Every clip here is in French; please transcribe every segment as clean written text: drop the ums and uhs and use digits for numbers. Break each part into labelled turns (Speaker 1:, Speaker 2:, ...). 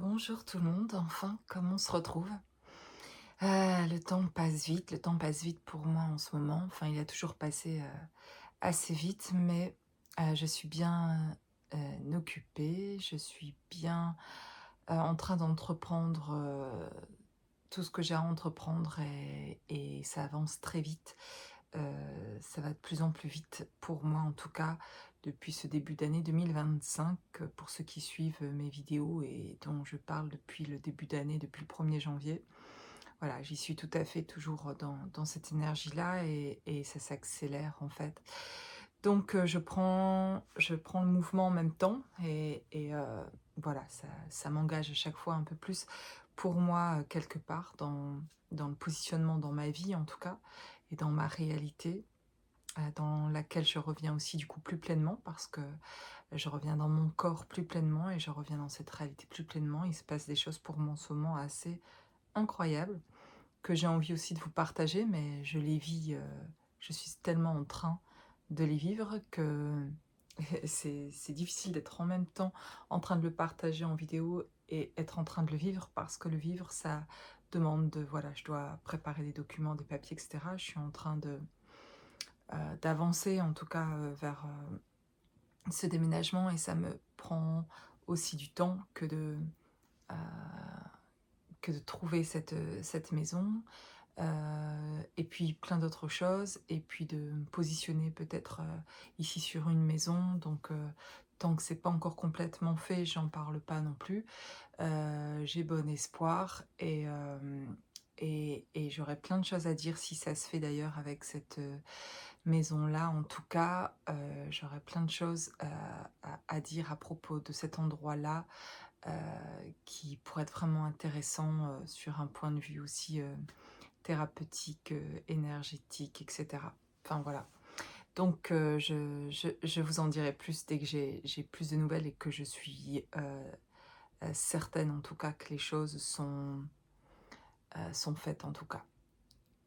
Speaker 1: Bonjour tout le monde, enfin, comme on se retrouve. Le temps passe vite pour moi en ce moment. Enfin, il a toujours passé assez vite, mais je suis bien occupée, je suis bien en train d'entreprendre tout ce que j'ai à entreprendre et ça avance très vite. Ça va de plus en plus vite pour moi en tout cas depuis ce début d'année 2025, pour ceux qui suivent mes vidéos et dont je parle depuis le début d'année, depuis le 1er janvier. Voilà, j'y suis tout à fait toujours dans cette énergie-là et ça s'accélère en fait. Donc je prends le mouvement en même temps et voilà, ça m'engage à chaque fois un peu plus pour moi, quelque part dans le positionnement dans ma vie en tout cas et dans ma réalité, dans laquelle je reviens aussi du coup plus pleinement parce que je reviens dans mon corps plus pleinement et je reviens dans cette réalité plus pleinement. Il se passe des choses pour moi en ce moment assez incroyables que j'ai envie aussi de vous partager, mais je les vis, je suis tellement en train de les vivre que c'est difficile d'être en même temps en train de le partager en vidéo et être en train de le vivre parce que le vivre, ça demande de voilà, je dois préparer des documents, des papiers, et cetera. Je suis en train d'avancer en tout cas, vers, ce déménagement et ça me prend aussi du temps heu, que de trouver cette maison. Et puis plein d'autres choses et puis de me positionner peut-être, ici sur une maison donc tant que c'est pas encore complètement fait, j'en parle pas non plus. J'ai bon espoir et j'aurais plein de choses à dire si ça se fait d'ailleurs avec cette, maison-là. En tout cas, j'aurais plein de choses, à dire à propos de cet endroit-là, qui pourrait être vraiment intéressant, sur un point de vue aussi, thérapeutique, énergétique et cetera. Enfin voilà. Donc je vous en dirai plus dès que j'ai plus de nouvelles et que je suis, certaine en tout cas que les choses sont faites en tout cas,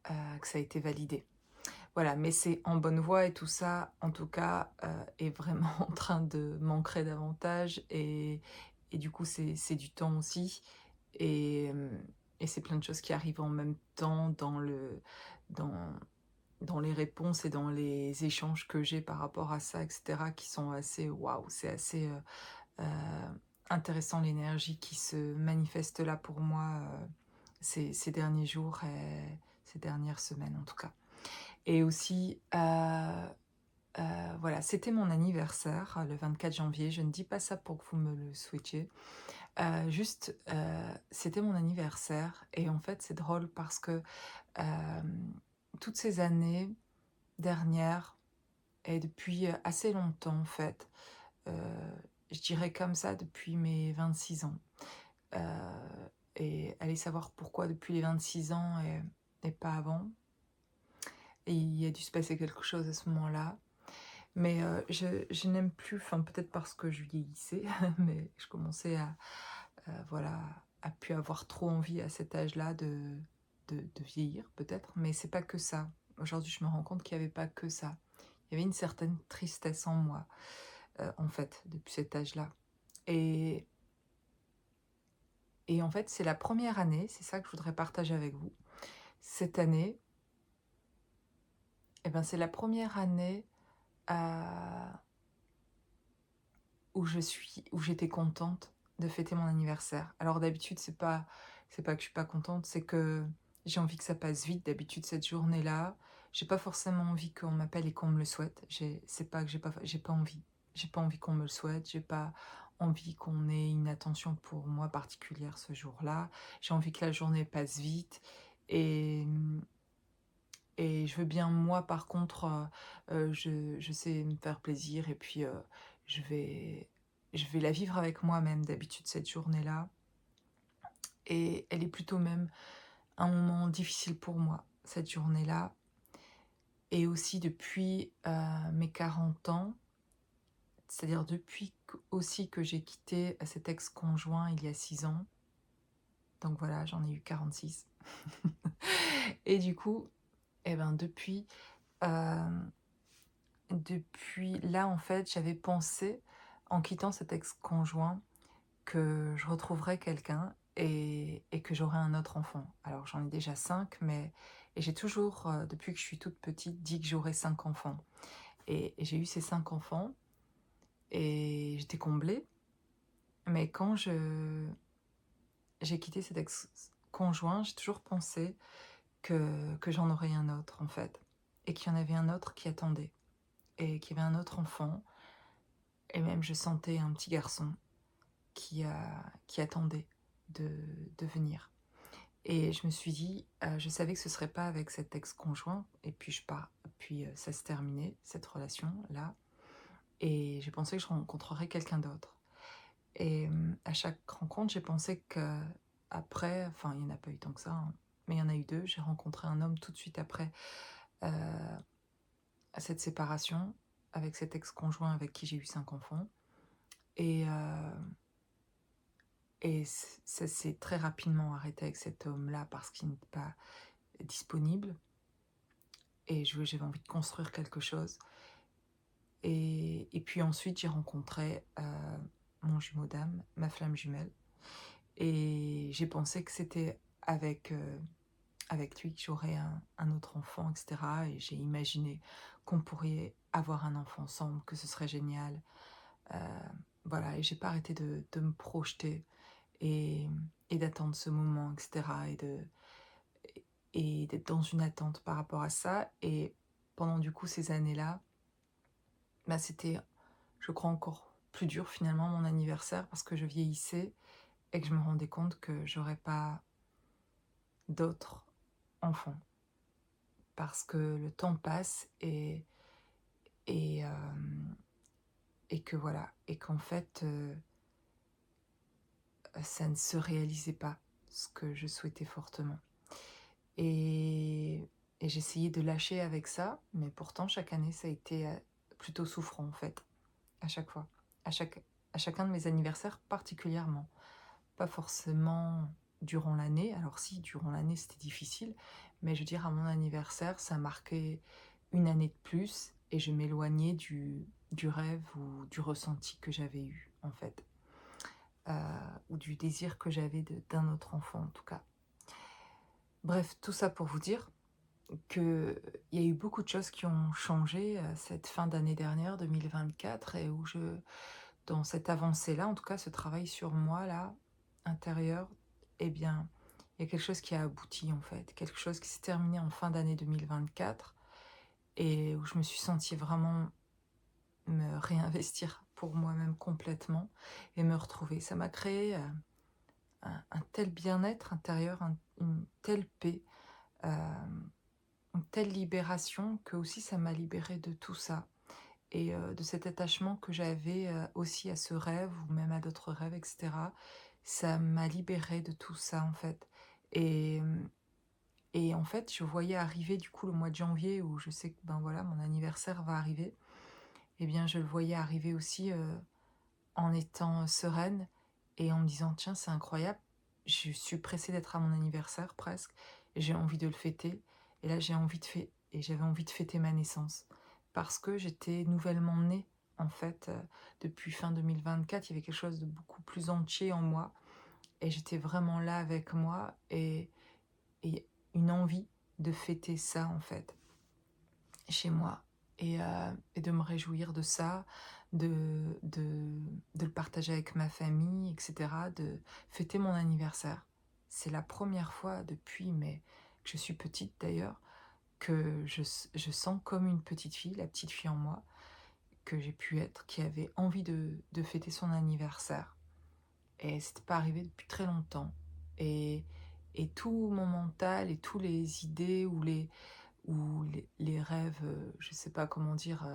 Speaker 1: que ça a été validé. Voilà, mais c'est en bonne voie et tout ça, en tout cas, est vraiment en train de m'ancrer davantage et du coup c'est du temps aussi et et c'est plein de choses qui arrivent en même temps dans dans les réponses et dans les échanges que j'ai par rapport à ça et cetera qui sont assez waouh, c'est assez, intéressant l'énergie qui se manifeste là pour moi, ces derniers jours et ces dernières semaines en tout cas. Et aussi, voilà, c'était mon anniversaire, le 24 janvier. Je ne dis pas ça pour que vous me le souhaitiez. Juste, c'était mon anniversaire et en fait, c'est drôle parce que, toutes ces années dernières et depuis, assez longtemps en fait, heu, je dirais comme ça depuis mes 26 ans, heu et allez savoir pourquoi depuis les 26 ans et pas avant et il a dû se passer quelque chose à ce moment-là. Mais je n'aime plus, enfin peut-être parce que je vieillissais, mais je commençais à, voilà, à plus avoir trop envie à cet âge-là de vieillir peut-être, mais c'est pas que ça. Aujourd'hui, je me rends compte qu'il y avait pas que ça. Il y avait une certaine tristesse en moi, en fait, depuis cet âge-là et en fait, c'est la première année, c'est ça que je voudrais partager avec vous. Cette année et ben, c'est la première année, heu où j'étais contente de fêter mon anniversaire. Alors d'habitude, c'est pas que je suis pas contente, c'est que j'ai envie que ça passe vite. D'habitude, cette journée-là, j'ai pas forcément envie qu'on m'appelle et qu'on me le souhaite. C'est pas que j'ai pas envie. J'ai pas envie qu'on me le souhaite, j'ai pas envie qu'on ait une attention pour moi particulière ce jour-là. J'ai envie que la journée passe vite et et je veux bien moi par contre, je sais me faire plaisir et puis, je vais je vais la vivre avec moi-même d'habitude cette journée-là et elle est plutôt même un moment difficile pour moi, cette journée-là et aussi depuis, mes 40 ans, c'est-à-dire depuis q aussi que j'ai quitté cet ex-conjoint il y a 6 ans, donc voilà, j'en ai eu 46 et du coup et ben hem depuis là, en fait, j'avais pensé, en quittant cet ex-conjoint, que je retrouverai quelqu'un et que j'aurai un autre enfant. Alors j'en ai déjà 5, mais et j'ai toujours, depuis que je suis toute petite, dit que j'aurais 5 enfants. Et j'ai eu ces 5 enfants et j'étais comblée, mais quand j'ai quitté cet ex-conjoint, j'ai toujours pensé que j'en aurais un autre, en fait, et qu'il y en avait un autre qui attendait et qu'il y avait un autre enfant et même je sentais un petit garçon qui attendait de venir. Et je me suis dit, je savais que ce serait pas avec cet ex-conjoint et puis je pars puis, ça se terminait cette relation-là et j'ai pensé que je rencontrerais quelqu'un d'autre et à chaque rencontre, j'ai pensé qu'après, enfin, il y en a pas eu tant que ça, hein, mais il y en a eu 2. J'ai rencontré un homme tout de suite après, heu, cette séparation avec cet ex-conjoint avec qui j'ai eu 5 enfants et ça s'est très rapidement arrêté avec cet homme-là parce qu'il n'était pas disponible et j'avais envie de construire quelque chose et puis ensuite j'ai rencontré, mon jumeau d'âme, ma flamme jumelle et j'ai pensé que c'était avec lui que j'aurais un autre enfant et cetera et j'ai imaginé qu'on pourrait avoir un enfant ensemble, que ce serait génial, heu, voilà et j'ai pas arrêté de me projeter et d'attendre ce moment et cetera et d'être dans une attente par rapport à ça et pendant du coup ces années-là, bah, c'était, je crois, encore plus dur finalement mon anniversaire parce que je vieillissais et que je me rendais compte que j'aurais pas d'autres enfants. Parce que le temps passe et hem et que voilà et qu'en fait, ça ne se réalisait pas, ce que je souhaitais fortement et j'essayais de lâcher avec ça, mais pourtant chaque année ça a été, plutôt souffrant en fait, à chaque fois. À chaque à chacun de mes anniversaires particulièrement. Pas forcément durant l'année, alors si, durant l'année c'était difficile, mais je veux dire à mon anniversaire, ça marquait une année de plus et je m'éloignais du rêve ou du ressenti que j'avais eu en fait, ou du désir que j'avais d'un autre enfant en tout cas. Bref, tout ça pour vous dire qu'il y a eu beaucoup de choses qui ont changé, cette fin d'année dernière, 2024 et où dans cette avancée-là, en tout cas ce travail sur moi là, intérieur, eh bien, il y a quelque chose qui a abouti en fait, quelque chose qui s'est terminé en fin d'année 2024 et où je me suis sentie vraiment me réinvestir pour moi-même complètement et me retrouver. Ça m'a créé, un tel bien-être intérieur, une telle paix, hem, une telle libération que aussi ça m'a libérée de tout ça et de cet attachement que j'avais, aussi à ce rêve ou même à d'autres rêves et cetera. Ça m'a libérée de tout ça, en fait et en fait, je voyais arriver du coup le mois de janvier où je sais que, ben, voilà, mon anniversaire va arriver et bien, je le voyais arriver aussi, en étant sereine et en me disant: «Tiens, c'est incroyable, je suis pressée d'être à mon anniversaire presque et j'ai envie de le fêter» et là, j'avais envie de fêter ma naissance parce que j'étais nouvellement née, en fait, depuis fin 2024. Il y avait quelque chose de beaucoup plus entier en moi et j'étais vraiment là avec moi et une envie de fêter ça, en fait, chez moi et de me réjouir de ça, de le partager avec ma famille et cetera, de fêter mon anniversaire. C'est la première fois depuis, mais que je suis petite d'ailleurs, que je sens comme une petite fille, la petite fille en moi, que j'ai pu être, qui avait envie de fêter son anniversaire et c'était pas arrivé depuis très longtemps et tout mon mental et tous les idées ou les rêves, je sais pas comment dire,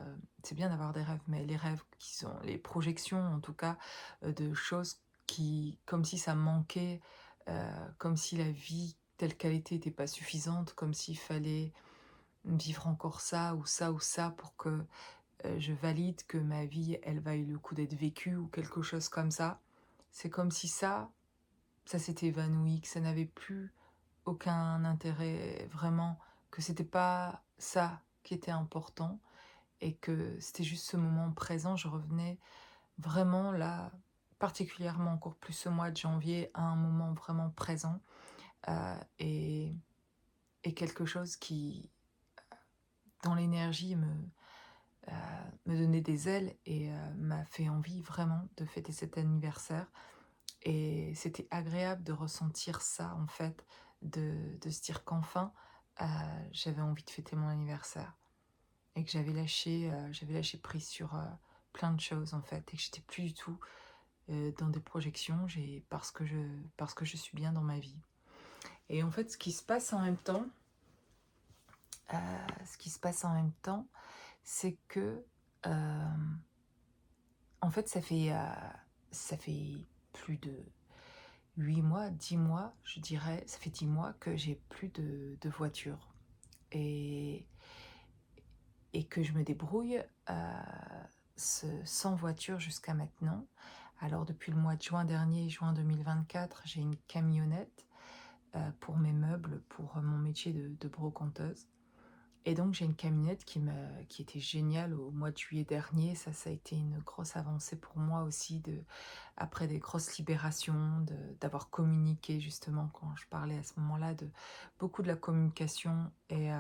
Speaker 1: c'est bien d'avoir des rêves, mais les rêves qui sont les projections en tout cas, de choses qui comme si ça manquait, comme si la vie telle qu'elle était pas suffisante, comme s'il fallait vivre encore ça ou ça ou ça pour que, je valide que ma vie, elle vaille le coup d'être vécue ou quelque chose comme ça. C'est comme si ça s'était évanoui, que ça n'avait plus aucun intérêt vraiment, que c'était pas ça qui était important et que c'était juste ce moment présent. Je revenais vraiment là, particulièrement encore plus ce mois de janvier, un moment vraiment présent, et quelque chose qui, dans l'énergie, heu, me donnait des ailes et m'a fait envie vraiment de fêter cet anniversaire. Et c'était agréable de ressentir ça, en fait, de se dire qu'enfin, heu, j'avais envie de fêter mon anniversaire et que j'avais lâché prise sur, plein de choses, en fait, et que j'étais plus du tout, dans des projections. Parce que je suis bien dans ma vie. Et en fait, ce qui se passe en même temps, c'est que, en fait, ça fait plus de 8 mois, 10 mois, je dirais, ça fait 10 mois que j'ai plus de voiture, et que je me débrouille, sans voiture jusqu'à maintenant. Alors depuis le mois de juin dernier, juin 2024, j'ai une camionnette, pour mes meubles, pour mon métier de brocanteuse. Et donc j'ai une camionnette qui était géniale au mois de juillet dernier. Ça a été une grosse avancée pour moi aussi, après des grosses libérations, d'avoir communiqué justement, quand je parlais à ce moment-là, de beaucoup de la communication et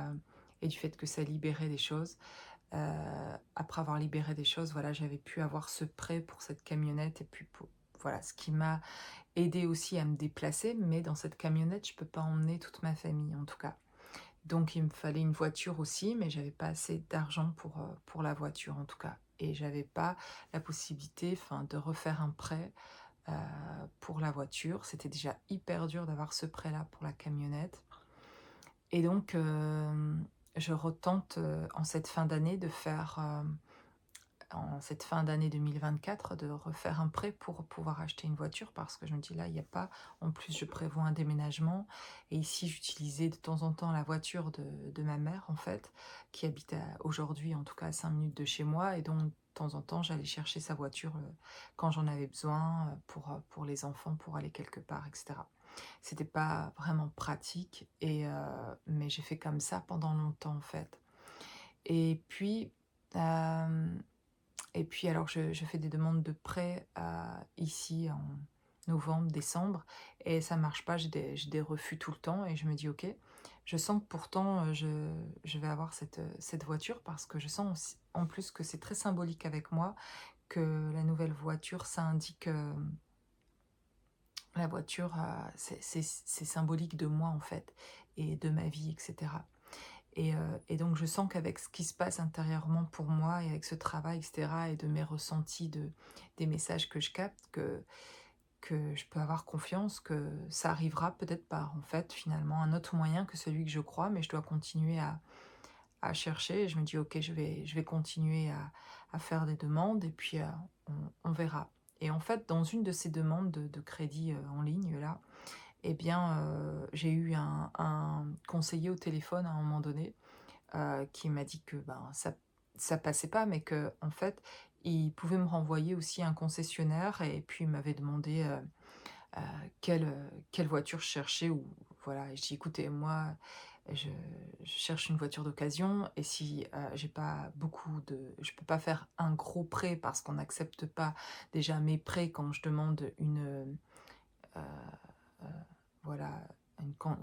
Speaker 1: du fait que ça libérait des choses. Après avoir libéré des choses, voilà, j'avais pu avoir ce prêt pour cette camionnette, et puis voilà, ce qui m'a aidé aussi à me déplacer. Mais dans cette camionnette, je peux pas emmener toute ma famille, en tout cas. Donc il me fallait une voiture aussi, mais j'avais pas assez d'argent pour la voiture, en tout cas. Et j'avais pas la possibilité, enfin, de refaire un prêt, heu, pour la voiture. C'était déjà hyper dur d'avoir ce prêt-là pour la camionnette. Et donc je retente, en cette fin d'année, en cette fin d'année 2024, de refaire un prêt pour pouvoir acheter une voiture, parce que je me dis: «Là, il y a pas», en plus je prévois un déménagement, et ici j'utilisais de temps en temps la voiture de ma mère, en fait, qui habite aujourd'hui, en tout cas, à 5 minutes de chez moi. Et donc de temps en temps j'allais chercher sa voiture, quand j'en avais besoin, pour les enfants, pour aller quelque part, et cetera. C'était pas vraiment pratique, mais j'ai fait comme ça pendant longtemps, en fait. Et puis, hem alors je fais des demandes de prêt, ici en novembre, décembre, et ça marche pas. J'ai des refus tout le temps, et je me dis: «OK». Je sens que pourtant, je vais avoir cette voiture, parce que je sens aussi en plus que c'est très symbolique avec moi, que la nouvelle voiture, ça indique, la voiture, c'est symbolique de moi, en fait, et de ma vie, et cetera. Et donc je sens qu'avec ce qui se passe intérieurement pour moi, et avec ce travail, et cetera, et de mes ressentis, des messages que je capte, que je peux avoir confiance, que ça arrivera peut-être par, en fait, finalement, un autre moyen que celui que je crois. Mais je dois continuer à chercher, et je me dis: «OK, je vais continuer à faire des demandes, et puis, on verra». Et en fait, dans une de ces demandes de crédit, en ligne là, eh bien, j'ai eu un conseiller au téléphone à un moment donné, qui m'a dit que, ben, ça passait pas, mais que, en fait, il pouvait me renvoyer aussi à un concessionnaire. Et puis il m'avait demandé, quelle voiture je cherchais, ou voilà. Et je dis: «Écoutez, moi, je je cherche une voiture d'occasion, et si, j'ai pas beaucoup de je peux pas faire un gros prêt, parce qu'on n'accepte pas déjà mes prêts quand je demande heu, voilà,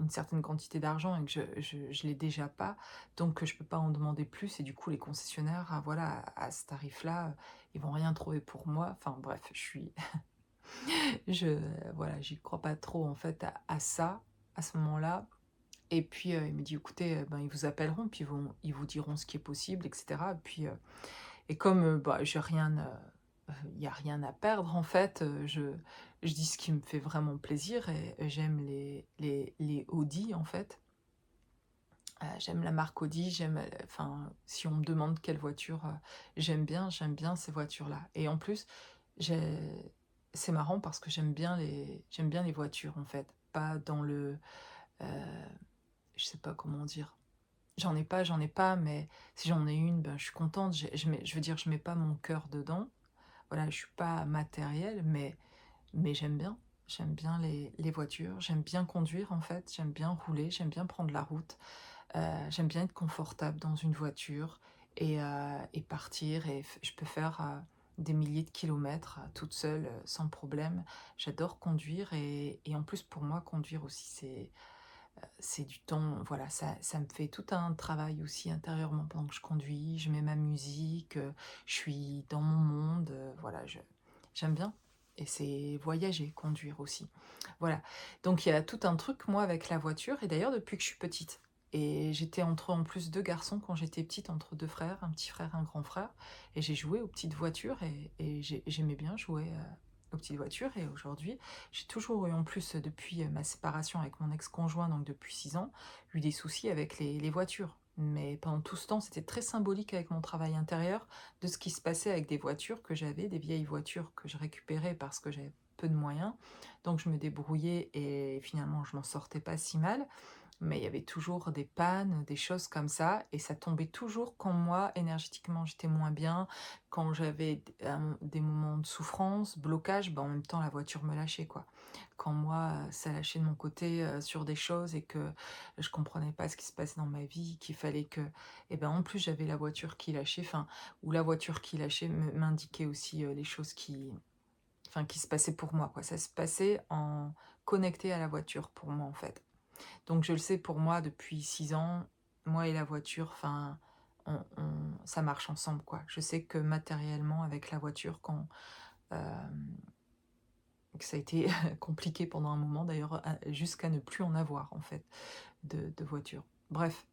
Speaker 1: une certaine quantité d'argent, et que je l'ai déjà pas, donc je peux pas en demander plus. Et du coup les concessionnaires, ah voilà, à ce tarif-là, ils vont rien trouver pour moi». Enfin bref, je voilà, j'y crois pas trop, en fait, à ça, à ce moment-là. Et puis, il me dit: «Écoutez, ben, ils vous appelleront, puis ils vous diront ce qui est possible, et cetera». Et puis, et comme, bah, j'ai rien, il y a rien à perdre, en fait, je dis ce qui me fait vraiment plaisir, et j'aime les Audi, en fait. J'aime la marque Audi, enfin, si on me demande quelle voiture, j'aime bien ces voitures-là. Et en plus, j'ai c'est marrant, parce que j'aime bien les voitures, en fait. Pas dans le, heu, je sais pas comment dire. J'en ai pas, mais si j'en ai une, ben, je suis contente. Je veux dire, je mets pas mon cœur dedans. Voilà, je suis pas matérielle, mais j'aime bien. J'aime bien les voitures, j'aime bien conduire, en fait, j'aime bien rouler, j'aime bien prendre la route. J'aime bien être confortable dans une voiture, et partir, et je peux faire, des milliers de kilomètres, toute seule, sans problème. J'adore conduire et en plus pour moi conduire aussi c'est du temps, voilà, ça me fait tout un travail aussi intérieurement pendant que je conduis. Je mets ma musique, je suis dans mon monde, voilà, je j'aime bien et c'est voyager, conduire aussi. Voilà, donc il y a tout un truc moi avec la voiture et d'ailleurs depuis que je suis petite et j'étais entre en plus 2 garçons quand j'étais petite, entre 2 frères, un petit frère, un grand frère et j'ai joué aux petites voitures et j'aimais bien jouer, aux petites voitures et aujourd'hui j'ai toujours eu en plus, depuis, ma séparation avec mon ex-conjoint, donc depuis 6 ans, eu des soucis avec les voitures. Mais pendant tout ce temps, c'était très symbolique avec mon travail intérieur de ce qui se passait avec des voitures que j'avais, des vieilles voitures que je récupérais parce que j'avais peu de moyens. Donc je me débrouillais et finalement je m'en sortais pas si mal. Mais il y avait toujours des pannes, des choses comme ça et ça tombait toujours quand moi, énergétiquement, j'étais moins bien, quand j'avais des moments de souffrance, blocage, en même temps la voiture me lâchait, quoi. Quand moi, ça lâchait de mon côté, sur des choses et que je comprenais pas ce qui se passait dans ma vie, qu'il fallait que en plus j'avais la voiture qui lâchait, enfin ou la voiture qui lâchait m'indiquait aussi, les choses qui se passaient pour moi, quoi. Ça se passait en connecté à la voiture pour moi, en fait. Donc je le sais pour moi depuis 6 ans, moi et la voiture, enfin, ça marche ensemble, quoi. Je sais que matériellement avec la voiture que ça a été compliqué pendant un moment d'ailleurs, jusqu'à ne plus en avoir en fait de voiture. Bref,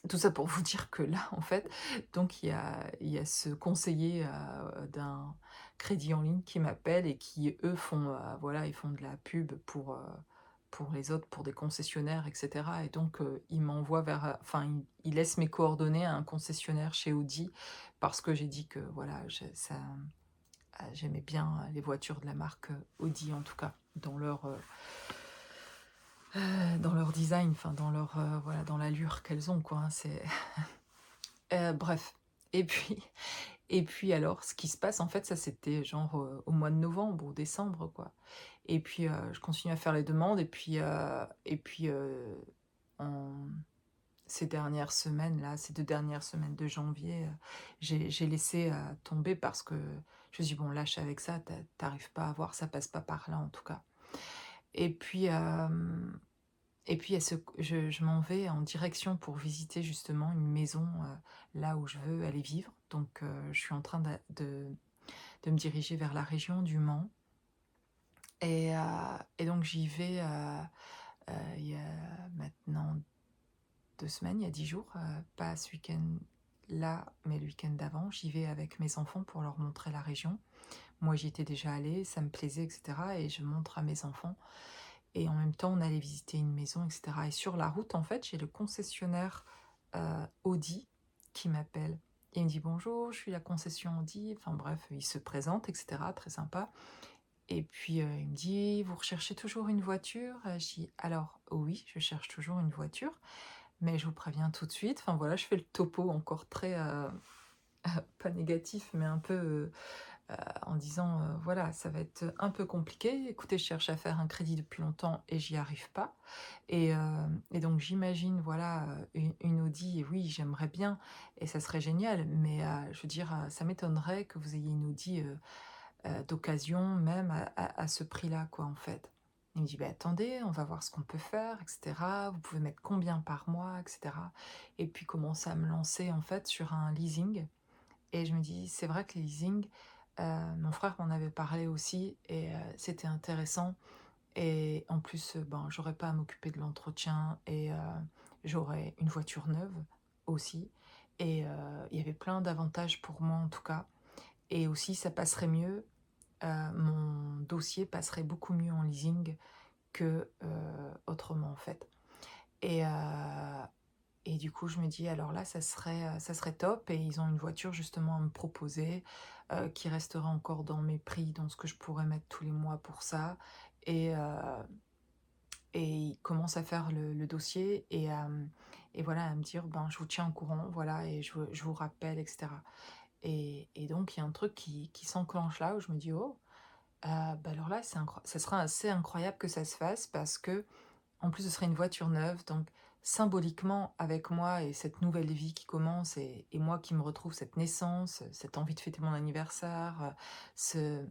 Speaker 1: tout ça pour vous dire que là, en fait, donc il y a ce conseiller, d'un crédit en ligne qui m'appelle et qui, eux, font, voilà, ils font de la pub pour les autres, pour des concessionnaires et cetera et donc ils m'envoient vers, enfin, ils laissent mes coordonnées à un concessionnaire chez Audi parce que j'ai dit que, voilà, j'aimais bien les voitures de la marque, Audi, en tout cas, dans leur design, enfin, dans leur, voilà, dans l'allure qu'elles ont, quoi, hein, c'est bref et puis alors, ce qui se passe, en fait, ça, c'était genre, au mois de novembre ou décembre, quoi et puis, je continue à faire les demandes et puis, en ces dernières semaines, là, ces 2 dernières semaines de janvier, j'ai laissé, tomber parce que je me suis dit: «Bon, lâche avec ça, tu pas à voir, ça passe pas par là, en tout cas» et puis, il y a je m'en vais en direction pour visiter justement une maison, là où je veux aller vivre. Donc, je suis en train de me diriger vers la région du Mans et donc j'y vais, il y a maintenant 2 semaines, il y a 10 jours, pas ce week-end-là, mais le week-end d'avant. J'y vais avec mes enfants pour leur montrer la région. Moi, j'y étais déjà allée, ça me plaisait et cetera et je montre à mes enfants et en même temps, on allait visiter une maison et cetera et sur la route, en fait, j'ai le concessionnaire, Audi qui m'appelle. Il me dit: «Bonjour, je suis la concession Audi», enfin bref, il se présente et cetera, très sympa et puis, il me dit: «Vous recherchez toujours une voiture?» Je dis: «Alors oui, je cherche toujours une voiture, mais je vous préviens tout de suite», enfin voilà, je fais le topo encore très, pas négatif, mais un peu, en disant, «Voilà, ça va être un peu compliqué. Écoutez, je cherche à faire un crédit depuis longtemps et j'y arrive pas et donc j'imagine, voilà, une Audi et oui, j'aimerais bien et ça serait génial, mais je veux dire, ça m'étonnerait que vous ayez une Audi, d'occasion même à ce prix-là, quoi, en fait». Il me dit: «Bah, attendez, on va voir ce qu'on peut faire et cetera. Vous pouvez mettre combien par mois et cetera?» et puis commencer à me lancer, en fait, sur un leasing et je me dis: «C'est vrai que les leasing», mon frère m'en avait parlé aussi et c'était intéressant et en plus, j'aurais pas à m'occuper de l'entretien et j'aurais une voiture neuve aussi et il y avait plein d'avantages pour moi, en tout cas et aussi ça passerait mieux, mon dossier passerait beaucoup mieux en leasing que, autrement, en fait et du coup, je me dis: «Alors là, ça serait top» et ils ont une voiture justement à me proposer, qui resterait encore dans mes prix, dans ce que je pourrais mettre tous les mois pour ça et ils commencent à faire le dossier et voilà, à me dire: «Ben, je vous tiens au courant, voilà et je vous rappelle» et cetera et donc il y a un truc qui s'enclenche là où je me dis: «Oh, alors là, ça sera assez incroyable que ça se fasse» parce que en plus, ce serait une voiture neuve, donc symboliquement avec moi et cette nouvelle vie qui commence et moi qui me retrouve cette naissance, cette envie de fêter mon anniversaire, ce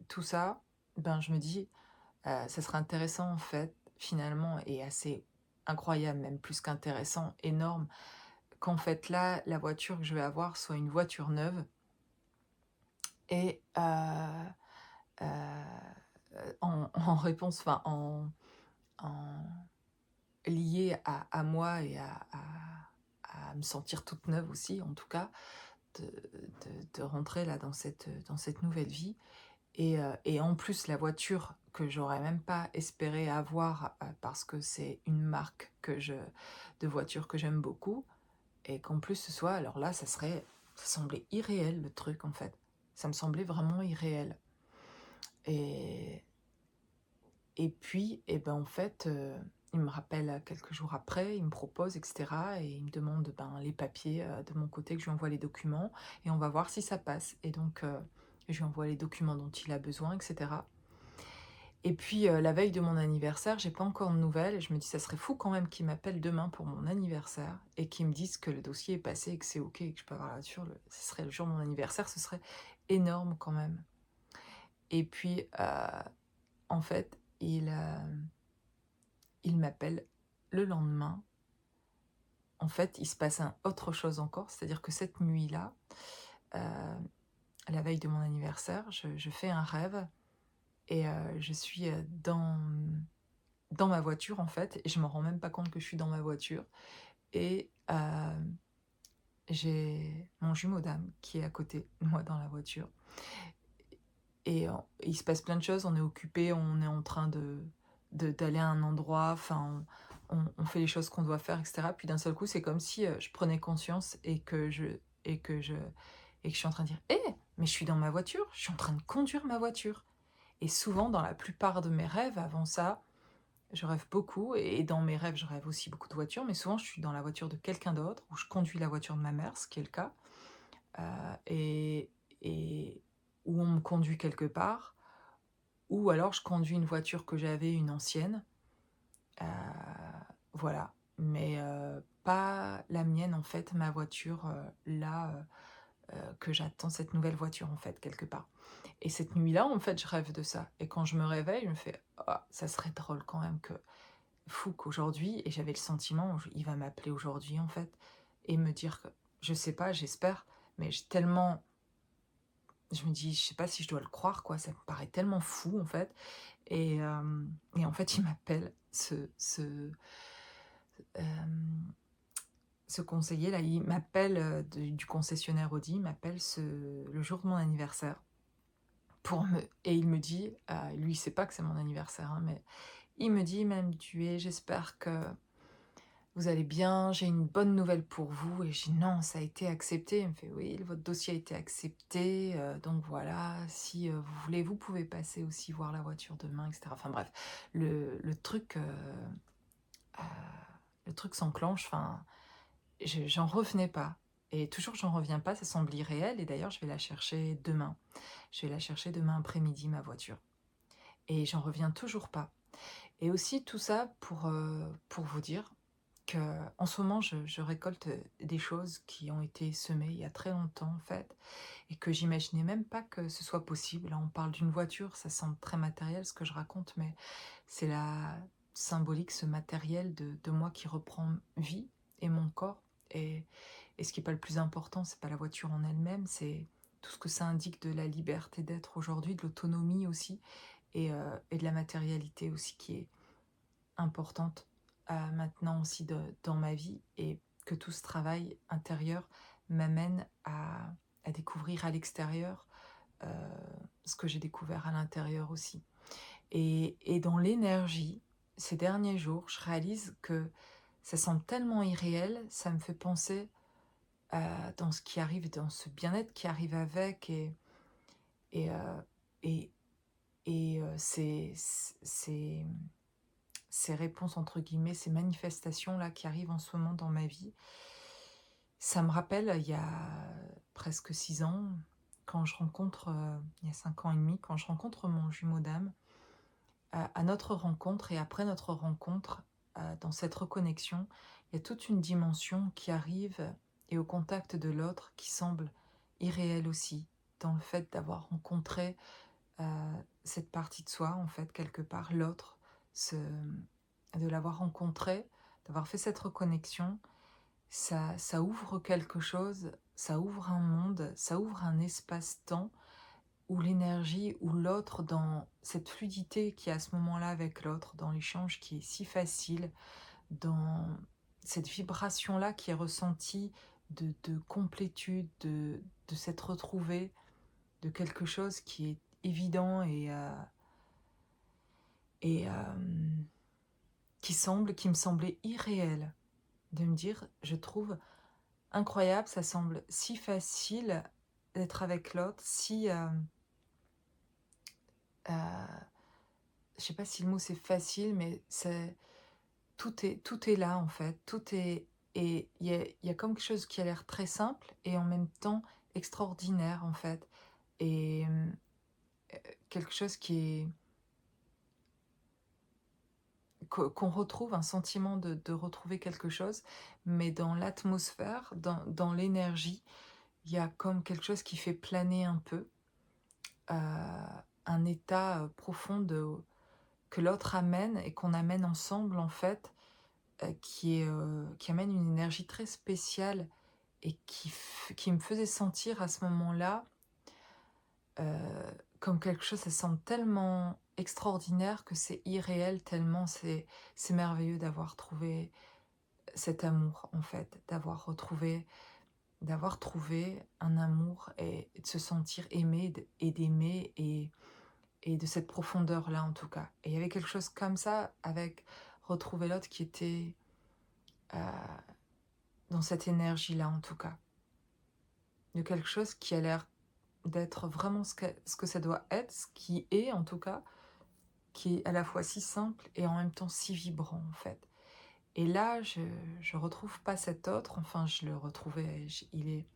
Speaker 1: tout ça, ben, je me dis, ça serait intéressant en fait, finalement et assez incroyable même, plus qu'intéressant, énorme, qu'en fait là, la voiture que je vais avoir soit une voiture neuve et en réponse, enfin en liée à moi et à me sentir toute neuve aussi, en tout cas, de de rentrer là dans cette nouvelle vie et en plus la voiture que j'aurais même pas espéré avoir, parce que c'est une marque que je de voiture que j'aime beaucoup et qu'en plus ce soit alors là, ça semblait irréel le truc en fait. Ça me semblait vraiment irréel et et puis et ben, en fait, il me rappelle quelques jours après, il me propose et cetera et il me demande, ben, les papiers, de mon côté, que je lui envoie les documents et on va voir si ça passe et donc je lui envoie les documents dont il a besoin et cetera et puis, la veille de mon anniversaire, j'ai pas encore de nouvelles et je me dis: «Ça serait fou quand même qu'il m'appelle demain pour mon anniversaire et qu'il me dise que le dossier est passé et que c'est OK et que je peux avoir la voiture ce serait le jour de mon anniversaire, ce serait énorme quand même» et puis, en fait, il m'appelle le lendemain. En fait, il se passe un autre chose encore, c'est-à-dire que cette nuit-là, heu, la veille de mon anniversaire, je fais un rêve et je suis, dans ma voiture, en fait et je me rends même pas compte que je suis dans ma voiture et j'ai mon jumeau d'âme qui est à côté de moi dans la voiture et il se passe plein de choses. On est occupés, on est en train d'aller à un endroit, enfin, on fait les choses qu'on doit faire et cetera. Puis d'un seul coup, c'est comme si, je prenais conscience et que je et que je suis en train de dire: «Eh! Mais je suis dans ma voiture, je suis en train de conduire ma voiture» et souvent, dans la plupart de mes rêves avant ça, je rêve beaucoup et dans mes rêves, je rêve aussi beaucoup de voitures, mais souvent, je suis dans la voiture de quelqu'un d'autre ou je conduis la voiture de ma mère, ce qui est le cas, heu et et où on me conduit quelque part ou alors je conduis une voiture que j'avais, une ancienne, heu, voilà, mais pas la mienne en fait, ma voiture, là, que j'attends cette nouvelle voiture en fait, quelque part. Et cette nuit-là, en fait, je rêve de ça et quand je me réveille, je me fais: «Ah, ça serait drôle quand même que fou qu'aujourd'hui» et j'avais le sentiment, il va m'appeler aujourd'hui en fait et me dire que je sais pas, j'espère, mais j'ai tellement je me dis: «Je sais pas si je dois le croire quoi», ça me paraît tellement fou en fait et en fait, il m'appelle hem, ce conseiller-là, il m'appelle, du concessionnaire Audi, il m'appelle le jour de mon anniversaire pour me et il me dit, lui, il sait pas que c'est mon anniversaire, hein, mais il me dit: «Madame Duhay, j'espère que vous allez bien, j'ai une bonne nouvelle pour vous» et je dis: «Non, ça a été accepté». Il me fait: «Oui, votre dossier a été accepté, donc voilà, si, vous voulez, vous pouvez passer aussi voir la voiture demain» et cetera. Enfin bref, le truc, heu, le truc s'enclenche, enfin, j'en revenais pas et toujours j'en reviens pas, ça semble irréel et d'ailleurs je vais la chercher demain. Je vais la chercher demain après-midi, ma voiture et j'en reviens toujours pas et aussi tout ça pour vous dire qu'en ce moment je récolte, des choses qui ont été semées il y a très longtemps en fait et que j'imaginais même pas que ce soit possible. Là, on parle d'une voiture, ça semble très matériel ce que je raconte, mais c'est la symbolique, ce matériel de moi qui reprend vie et mon corps et ce qui est pas le plus important, c'est pas la voiture en elle-même, c'est tout ce que ça indique de la liberté d'être aujourd'hui, de l'autonomie aussi et de la matérialité aussi qui est importante, maintenant aussi dans ma vie et que tout ce travail intérieur m'amène à découvrir à l'extérieur, heu, ce que j'ai découvert à l'intérieur aussi. Et dans l'énergie, ces derniers jours, je réalise que ça semble tellement irréel, ça me fait penser, dans ce qui arrive, dans ce bien-être qui arrive avec et heu et ces «réponses» entre guillemets, ces manifestations-là qui arrivent en ce moment dans ma vie, ça me rappelle il y a presque 6 ans, quand je rencontre, il y a 5 ans et demi, quand je rencontre mon jumeau d'âme, à notre rencontre et après notre rencontre, dans cette reconnexion, il y a toute une dimension qui arrive et au contact de l'autre qui semble irréelle aussi, dans le fait d'avoir rencontré cette partie de soi, en fait, quelque part, l'autre, ce de l'avoir rencontré, d'avoir fait cette reconnexion, ça ouvre quelque chose, ça ouvre un monde, ça ouvre un espace-temps où l'énergie, où l'autre, dans cette fluidité qui est à ce moment-là avec l'autre, dans l'échange qui est si facile, dans cette vibration-là qui est ressentie de complétude, de s'être retrouvé, de quelque chose qui est évident et qui me semblait irréel. De me dire, je trouve incroyable, ça semble si facile d'être avec l'autre, si... je sais pas si le mot c'est facile, mais tout est là en fait, tout est et il y a comme quelque chose qui a l'air très simple et en même temps extraordinaire en fait et quelque chose qui est qu'on retrouve un sentiment de retrouver quelque chose, mais dans l'atmosphère, dans l'énergie, il y a comme quelque chose qui fait planer un peu, un état, profond de que l'autre amène et qu'on amène ensemble en fait, qui amène une énergie très spéciale et qui me faisait sentir à ce moment-là, comme quelque chose, ça semble tellement extraordinaire que c'est irréel, tellement c'est merveilleux d'avoir trouvé cet amour, en fait, d'avoir trouvé un amour et de se sentir aimé et d'aimer et de cette profondeur-là, en tout cas. Et il y avait quelque chose comme ça avec retrouver l'autre qui était heu, dans cette énergie-là, en tout cas. De quelque chose qui a l'air d'être vraiment ce que ça doit être, ce qui est en tout cas, qui est à la fois si simple et en même temps si vibrant, en fait. Et là, je retrouve pas cet autre, enfin je le retrouvais, il est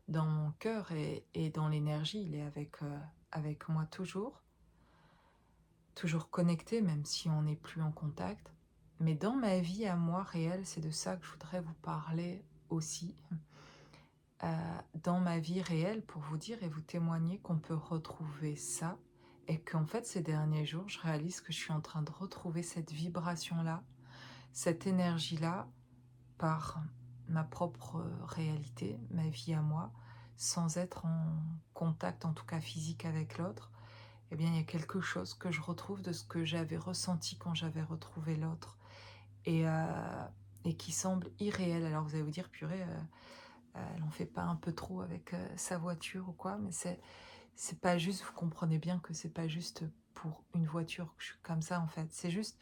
Speaker 1: dans mon cœur et dans l'énergie, il est avec moi toujours, toujours connecté, même si on n'est plus en contact. Mais dans ma vie à moi réelle, c'est de ça que je voudrais vous parler aussi. Dans ma vie réelle, pour vous dire et vous témoigner qu'on peut retrouver ça et qu'en fait, ces derniers jours, je réalise que je suis en train de retrouver cette vibration-là, cette énergie-là, par ma propre réalité, ma vie à moi, sans être en contact, en tout cas physique, avec l'autre. Eh bien, il y a quelque chose que je retrouve de ce que j'avais ressenti quand j'avais retrouvé l'autre et, et qui semble irréel. Alors vous allez vous dire, purée, elle en fait pas un peu trop avec sa voiture ou quoi, mais c'est pas juste, vous comprenez bien que c'est pas juste pour une voiture que je suis comme ça en fait. C'est juste,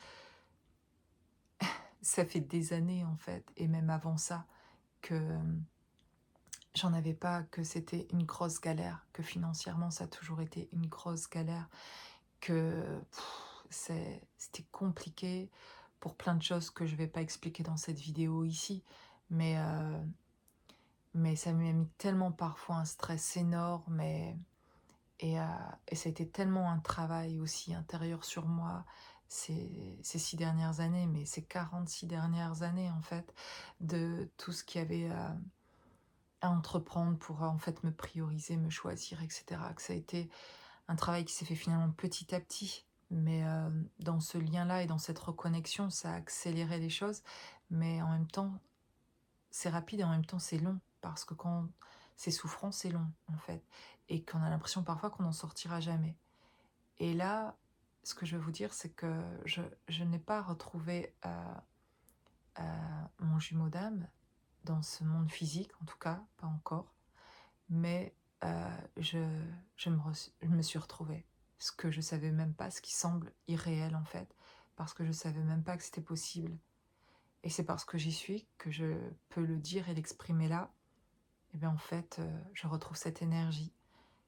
Speaker 1: ça fait des années en fait, et même avant ça, que j'en avais pas, que c'était une grosse galère, que financièrement ça a toujours été une grosse galère, que c'était compliqué pour plein de choses que je vais pas expliquer dans cette vidéo ici, mais, euh, mais ça m'a mis tellement parfois un stress énorme et, ça a été tellement un travail aussi intérieur sur moi ces 6 dernières années, mais ces 46 dernières années en fait, de tout ce qu'il y avait à entreprendre pour en fait me prioriser, me choisir, etc. Que ça a été un travail qui s'est fait finalement petit à petit. Mais dans ce lien-là et dans cette reconnexion, ça a accéléré les choses. Mais en même temps, c'est rapide et en même temps c'est long. Parce que quand c'est souffrant, c'est long en fait. Et qu'on a l'impression parfois qu'on n'en sortira jamais. Et là, ce que je veux vous dire, c'est que je n'ai pas retrouvé mon jumeau d'âme dans ce monde physique, en tout cas, pas encore. Mais je me suis retrouvée. Ce que je savais même pas, ce qui semble irréel en fait, parce que je savais même pas que c'était possible. Et c'est parce que j'y suis que je peux le dire et l'exprimer là. Et bien en fait, je retrouve cette énergie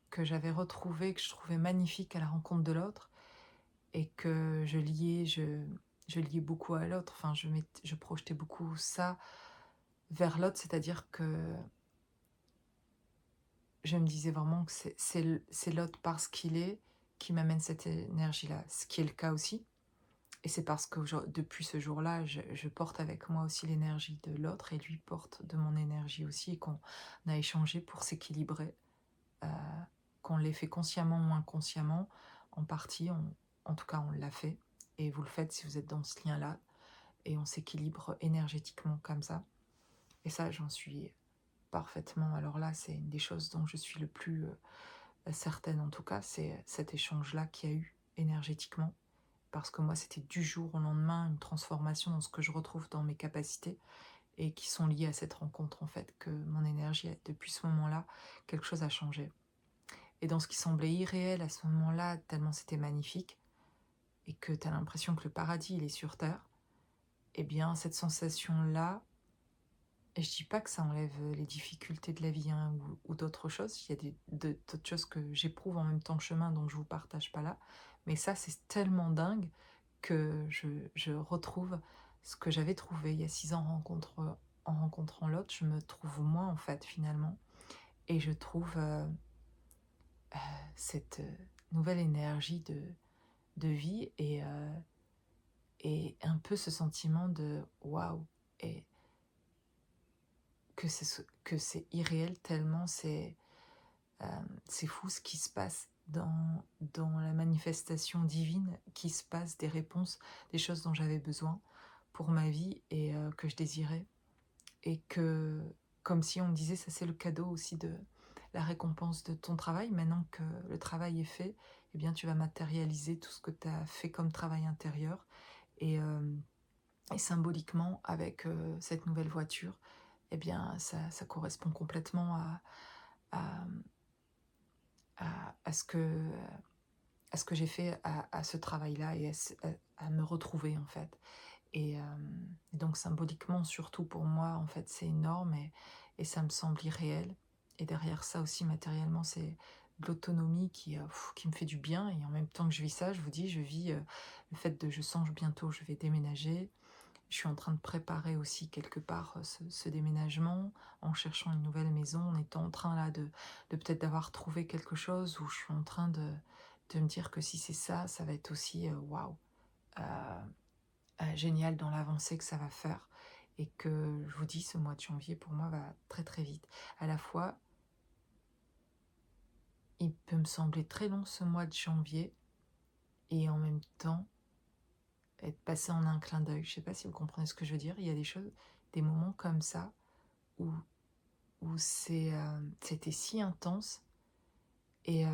Speaker 1: que j'avais retrouvée, que je trouvais magnifique à la rencontre de l'autre, et que je liais beaucoup à l'autre. Enfin, je projetais beaucoup ça vers l'autre, c'est-à-dire que je me disais vraiment que c'est l'autre parce qu'il est qui m'amène cette énergie-là, ce qui est le cas aussi. Et c'est parce que depuis ce jour-là, je porte avec moi aussi l'énergie de l'autre et lui porte de mon énergie aussi et qu'on a échangé pour s'équilibrer, heu, qu'on l'ait fait consciemment ou inconsciemment, en partie, en tout cas on l'a fait et vous le faites si vous êtes dans ce lien-là et on s'équilibre énergétiquement comme ça et ça j'en suis parfaitement alors là, c'est une des choses dont je suis le plus, certaine en tout cas, c'est cet échange-là qu'il y a eu énergétiquement. Parce que moi, c'était du jour au lendemain une transformation dans ce que je retrouve dans mes capacités et qui sont liées à cette rencontre, en fait, que mon énergie, depuis ce moment-là, quelque chose a changé. Et dans ce qui semblait irréel à ce moment-là, tellement c'était magnifique, et que tu as l'impression que le paradis, il est sur Terre, eh bien, cette sensation-là, et je dis pas que ça enlève les difficultés de la vie hein, ou d'autres choses, il y a d'autres choses que j'éprouve en même temps le chemin dont je vous partage pas là, mais ça, c'est tellement dingue que je retrouve ce que j'avais trouvé il y a 6 ans en rencontrant l'autre, je me trouve moi, en fait, finalement et je trouve, cette, nouvelle énergie de vie et un peu ce sentiment de waouh et que c'est irréel tellement c'est fou ce qui se passe dans la manifestation divine, qui se passe des réponses, des choses dont j'avais besoin pour ma vie et que je désirais. Et que, comme si on me disait, ça c'est le cadeau aussi de la récompense de ton travail. Maintenant que le travail est fait, eh bien tu vas matérialiser tout ce que tu as fait comme travail intérieur. Et, euh, et symboliquement, avec cette nouvelle voiture, eh bien ça correspond complètement à, à ce que j'ai fait à ce travail-là et à me retrouver en fait. Et donc symboliquement, surtout pour moi, en fait, c'est énorme et ça me semble irréel. Et derrière ça aussi, matériellement, c'est de l'autonomie qui me fait du bien. Et en même temps que je vis ça, je vous dis, je vis le fait de, je sens que bientôt je vais déménager. Je suis en train de préparer aussi quelque part ce déménagement, en cherchant une nouvelle maison, en étant en train là de peut-être d'avoir trouvé quelque chose où je suis en train de me dire que si c'est ça, ça va être aussi waouh. Euh, génial dans l'avancée que ça va faire et que je vous dis ce mois de janvier pour moi va très très vite. À la fois, il peut me sembler très long ce mois de janvier et en même temps être passé en un clin d'œil. Je sais pas si vous comprenez ce que je veux dire. Il y a des choses, des moments comme ça où c'était si intense et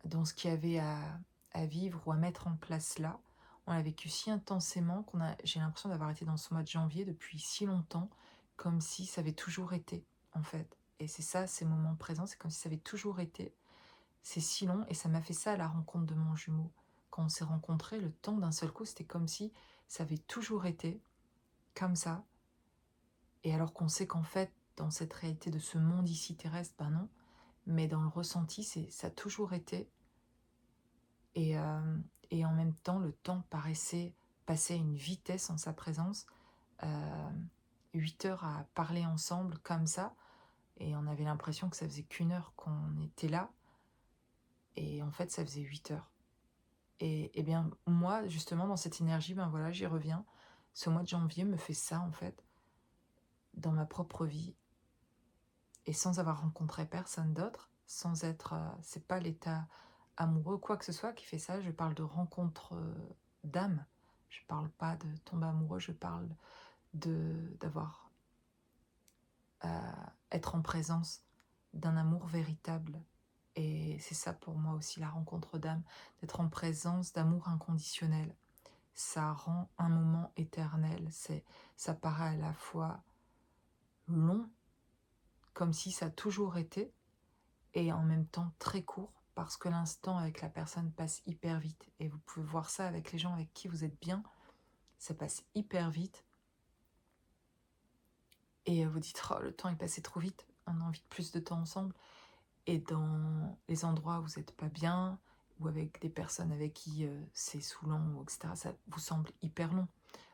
Speaker 1: dans ce qu'il y avait à vivre ou à mettre en place là, on l'a vécu si intensément j'ai l'impression d'avoir été dans ce mois de janvier depuis si longtemps, comme si ça avait toujours été, en fait. Et c'est ça, ces moments présents, c'est comme si ça avait toujours été. C'est si long, et ça m'a fait ça à la rencontre de mon jumeau. Quand on s'est rencontrés, le temps d'un seul coup, c'était comme si ça avait toujours été comme ça. Et alors qu'on sait qu'en fait, dans cette réalité de ce monde ici terrestre, ben non. Mais dans le ressenti, ça a toujours été. Et, euh, et en même temps, le temps paraissait passer à une vitesse en sa présence. Euh, 8 heures à parler ensemble comme ça. Et on avait l'impression que ça faisait qu'une heure qu'on était là. Et en fait, ça faisait 8 heures. Et bien, moi, justement, dans cette énergie, ben voilà, j'y reviens. Ce mois de janvier me fait ça, en fait, dans ma propre vie. Et sans avoir rencontré personne d'autre, sans être... c'est pas l'état amoureux, quoi que ce soit, qui fait ça. Je parle de rencontre d'âme. Je parle pas de tomber amoureux, je parle d'avoir... être en présence d'un amour véritable. Et c'est ça pour moi aussi, la rencontre d'âme, d'être en présence d'amour inconditionnel. Ça rend un moment éternel. Ça paraît à la fois long, comme si ça a toujours été, et en même temps très court, parce que l'instant avec la personne passe hyper vite. Et vous pouvez voir ça avec les gens avec qui vous êtes bien, ça passe hyper vite. Et vous dites, oh, le temps est passé trop vite, on a envie de plus de temps ensemble. Et dans les endroits où vous n'êtes pas bien, ou avec des personnes avec qui c'est saoulant, etc., ça vous semble hyper long.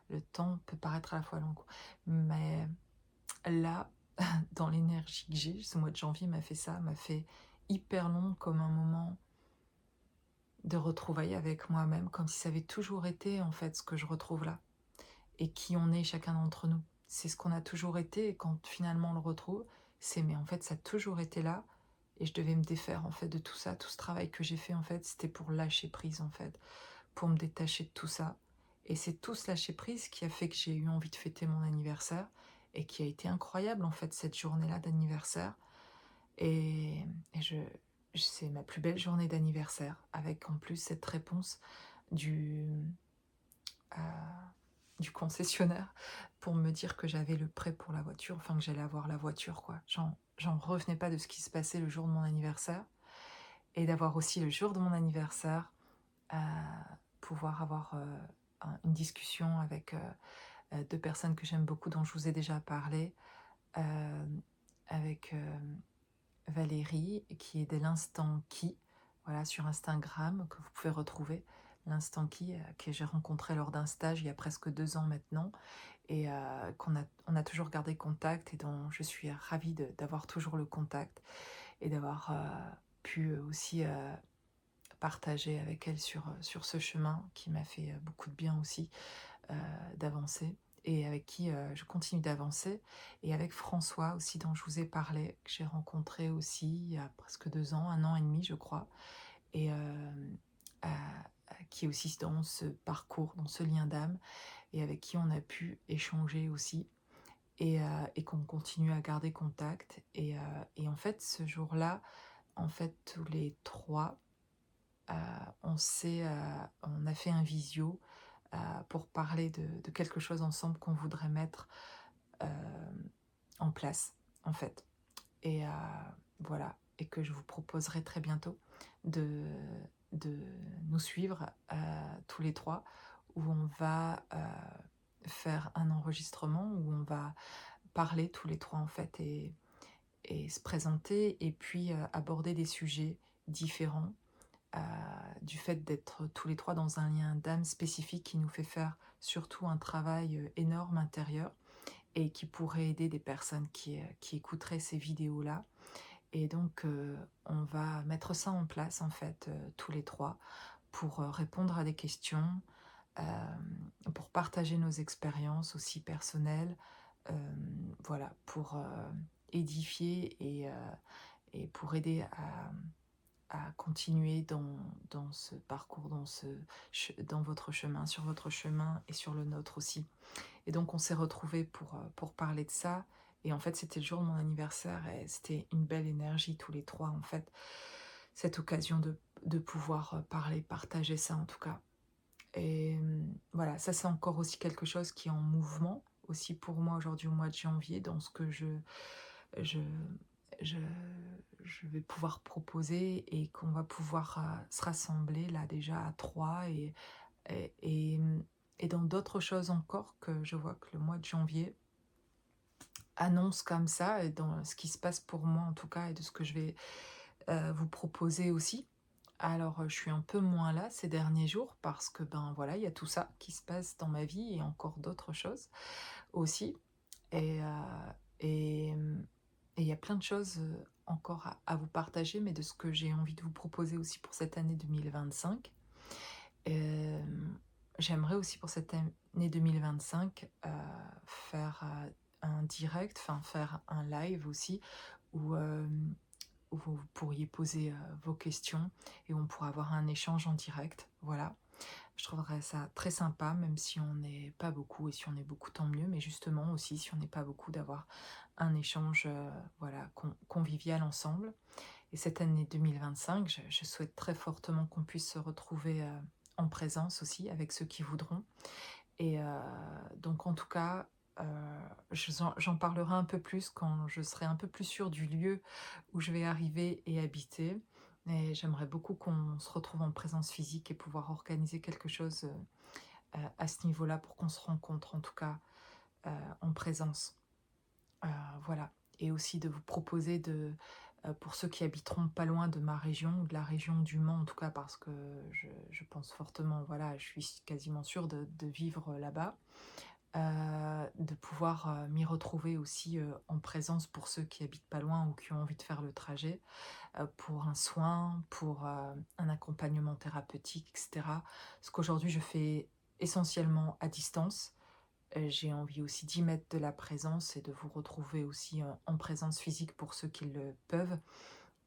Speaker 1: Le temps peut paraître à la fois long. Mais là, dans l'énergie que j'ai, ce mois de janvier m'a fait ça, m'a fait hyper long comme un moment de retrouvailles avec moi-même, comme si ça avait toujours été en fait ce que je retrouve là, et qui on est chacun d'entre nous. C'est ce qu'on a toujours été, et quand finalement on le retrouve, c'est mais en fait ça a toujours été là, et je devais me défaire en fait de tout ça, tout ce travail que j'ai fait en fait, c'était pour lâcher prise en fait, pour me détacher de tout ça. Et c'est tout ce lâcher prise qui a fait que j'ai eu envie de fêter mon anniversaire, et qui a été incroyable en fait cette journée-là d'anniversaire. Et, c'est ma plus belle journée d'anniversaire, avec en plus cette réponse du, euh, du concessionnaire pour me dire que j'avais le prêt pour la voiture, enfin que j'allais avoir la voiture, quoi. J'en revenais pas de ce qui se passait le jour de mon anniversaire, et d'avoir aussi le jour de mon anniversaire, euh, pouvoir avoir une discussion avec deux personnes que j'aime beaucoup, dont je vous ai déjà parlé, euh, avec Valérie, qui est de l'Instant Qui, voilà, sur Instagram, que vous pouvez retrouver. L'Instant Qui, que j'ai rencontré lors d'un stage il y a presque 2 ans maintenant, et on a toujours gardé contact, et dont je suis ravie d'avoir toujours le contact, et d'avoir pu aussi partager avec elle sur ce chemin qui m'a fait beaucoup de bien aussi, d'avancer, et avec qui je continue d'avancer, et avec François aussi, dont je vous ai parlé, que j'ai rencontré aussi il y a presque 2 ans, 1 an et demi je crois, et qui est aussi dans ce parcours, dans ce lien d'âme, et avec qui on a pu échanger aussi, et qu'on continue à garder contact. Et en fait, ce jour-là, en fait, tous les trois, euh, on a fait un visio, pour parler de quelque chose ensemble qu'on voudrait mettre euh, en place, en fait. Et voilà, et que je vous proposerai très bientôt de, de nous suivre tous les trois, où on va faire un enregistrement, où on va parler tous les trois en fait, et se présenter, et puis aborder des sujets différents, euh, du fait d'être tous les trois dans un lien d'âme spécifique qui nous fait faire surtout un travail énorme intérieur, et qui pourrait aider des personnes qui écouteraient ces vidéos-là. Et donc, on va mettre ça en place, en fait, tous les trois, pour répondre à des questions, pour partager nos expériences aussi personnelles, voilà, pour édifier, et pour aider à continuer dans ce parcours, dans votre chemin, sur votre chemin, et sur le nôtre aussi. Et donc on s'est retrouvés pour parler de ça. Et en fait, c'était le jour de mon anniversaire, et c'était une belle énergie tous les trois, en fait. Cette occasion de pouvoir parler, partager ça en tout cas. Et voilà, ça c'est encore aussi quelque chose qui est en mouvement, aussi pour moi aujourd'hui au mois de janvier, dans ce que je, je, je vais pouvoir proposer, et qu'on va pouvoir se rassembler là déjà à trois, et, et, et dans d'autres choses encore, que je vois que le mois de janvier annonce comme ça, et dans ce qui se passe pour moi en tout cas, et de ce que je vais vous proposer aussi. Alors, je suis un peu moins là ces derniers jours, parce que ben voilà, il y a tout ça qui se passe dans ma vie, et encore d'autres choses aussi. Et et, et il y a plein de choses encore à vous partager, mais de ce que j'ai envie de vous proposer aussi pour cette année 2025. J'aimerais aussi pour cette année 2025 faire un direct, enfin faire un live aussi, où, où vous pourriez poser vos questions, et on pourra avoir un échange en direct. Voilà, je trouverais ça très sympa, même si on n'est pas beaucoup, et si on est beaucoup tant mieux, mais justement aussi si on n'est pas beaucoup, d'avoir un échange voilà, convivial ensemble. Et cette année 2025, je souhaite très fortement qu'on puisse se retrouver en présence aussi, avec ceux qui voudront. Et donc en tout cas, j'en parlerai un peu plus quand je serai un peu plus sûre du lieu où je vais arriver et habiter. Et j'aimerais beaucoup qu'on se retrouve en présence physique, et pouvoir organiser quelque chose à ce niveau-là, pour qu'on se rencontre en tout cas en présence. Euh, voilà. Et aussi de vous proposer pour ceux qui habiteront pas loin de ma région, ou de la région du Mans en tout cas, parce que je pense fortement, voilà, je suis quasiment sûre de vivre là-bas, de pouvoir, m'y retrouver aussi, en présence pour ceux qui habitent pas loin ou qui ont envie de faire le trajet, pour un soin, pour, un accompagnement thérapeutique et cetera. Parce qu'aujourd'hui je fais essentiellement à distance. J'ai envie aussi d'y mettre de la présence et de vous retrouver aussi, en présence physique pour ceux qui le peuvent.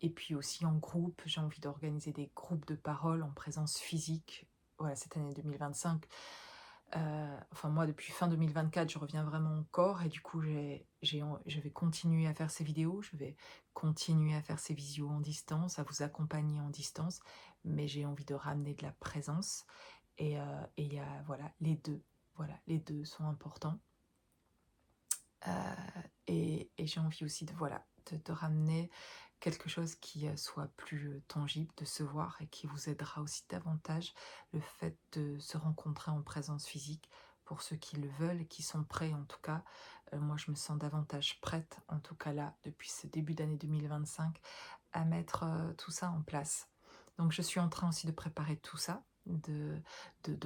Speaker 1: Et puis aussi en groupe, j'ai envie d'organiser des groupes de parole en présence physique. Voilà, cette année 2025, enfin moi depuis fin 2024, je reviens vraiment au corps et du coup je vais continuer à faire ces vidéos, je vais continuer à faire ces visios en distance, à vous accompagner en distance, mais j'ai envie de ramener de la présence et il y a voilà, les 2 sont importants. Et j'ai envie aussi de voilà, de ramener quelque chose qui, soit plus, tangible, de se voir et qui vous aidera aussi davantage, le fait de se rencontrer en présence physique pour ceux qui le veulent et qui sont prêts en tout cas. Moi je me sens davantage prête, en tout cas là, depuis ce début d'année 2025, à mettre, tout ça en place. Donc je suis en train aussi de préparer tout ça, de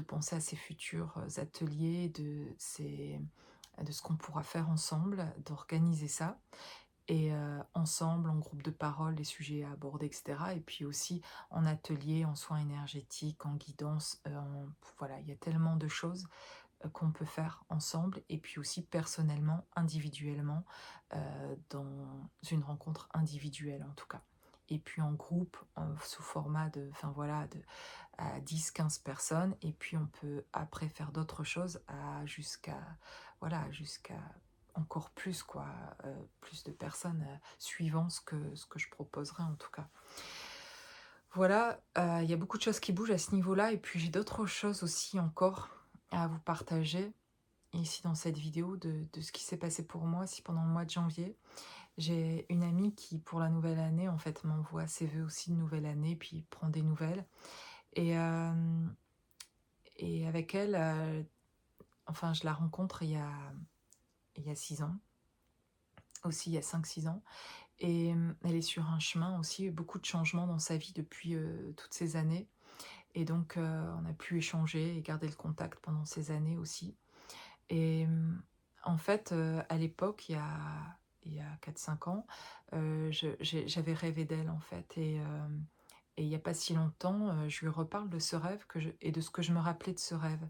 Speaker 1: penser à ces futurs, ateliers, de ce qu'on pourra faire ensemble, d'organiser ça et ensemble, en groupe de parole, les sujets à aborder et cetera et puis aussi en atelier, en soins énergétiques, en guidance, voilà, il y a tellement de choses, qu'on peut faire ensemble et puis aussi personnellement, individuellement, dans une rencontre individuelle en tout cas. Et puis en groupe, sous format de enfin voilà, de à 10-15 personnes et puis on peut après faire d'autres choses à jusqu'à voilà, jusqu'à encore plus quoi, plus de personnes, suivant ce que je proposerai en tout cas. Voilà, il y a beaucoup de choses qui bougent à ce niveau-là et puis j'ai d'autres choses aussi encore à vous partager ici dans cette vidéo de ce qui s'est passé pour moi aussi pendant le mois de janvier. J'ai une amie qui pour la nouvelle année en fait m'envoie ses vœux aussi de nouvelle année puis prend des nouvelles et hem et avec elle, enfin je la rencontre il y a 6 ans, aussi il y a 5-6 ans et elle est sur un chemin aussi, beaucoup de changements dans sa vie depuis, toutes ces années et donc on a pu échanger et garder le contact pendant ces années aussi et en fait, à l'époque, il y a 4-5 ans, j'avais rêvé d'elle en fait et il y a pas si longtemps, je lui reparle de ce rêve que je et de ce que je me rappelais de ce rêve.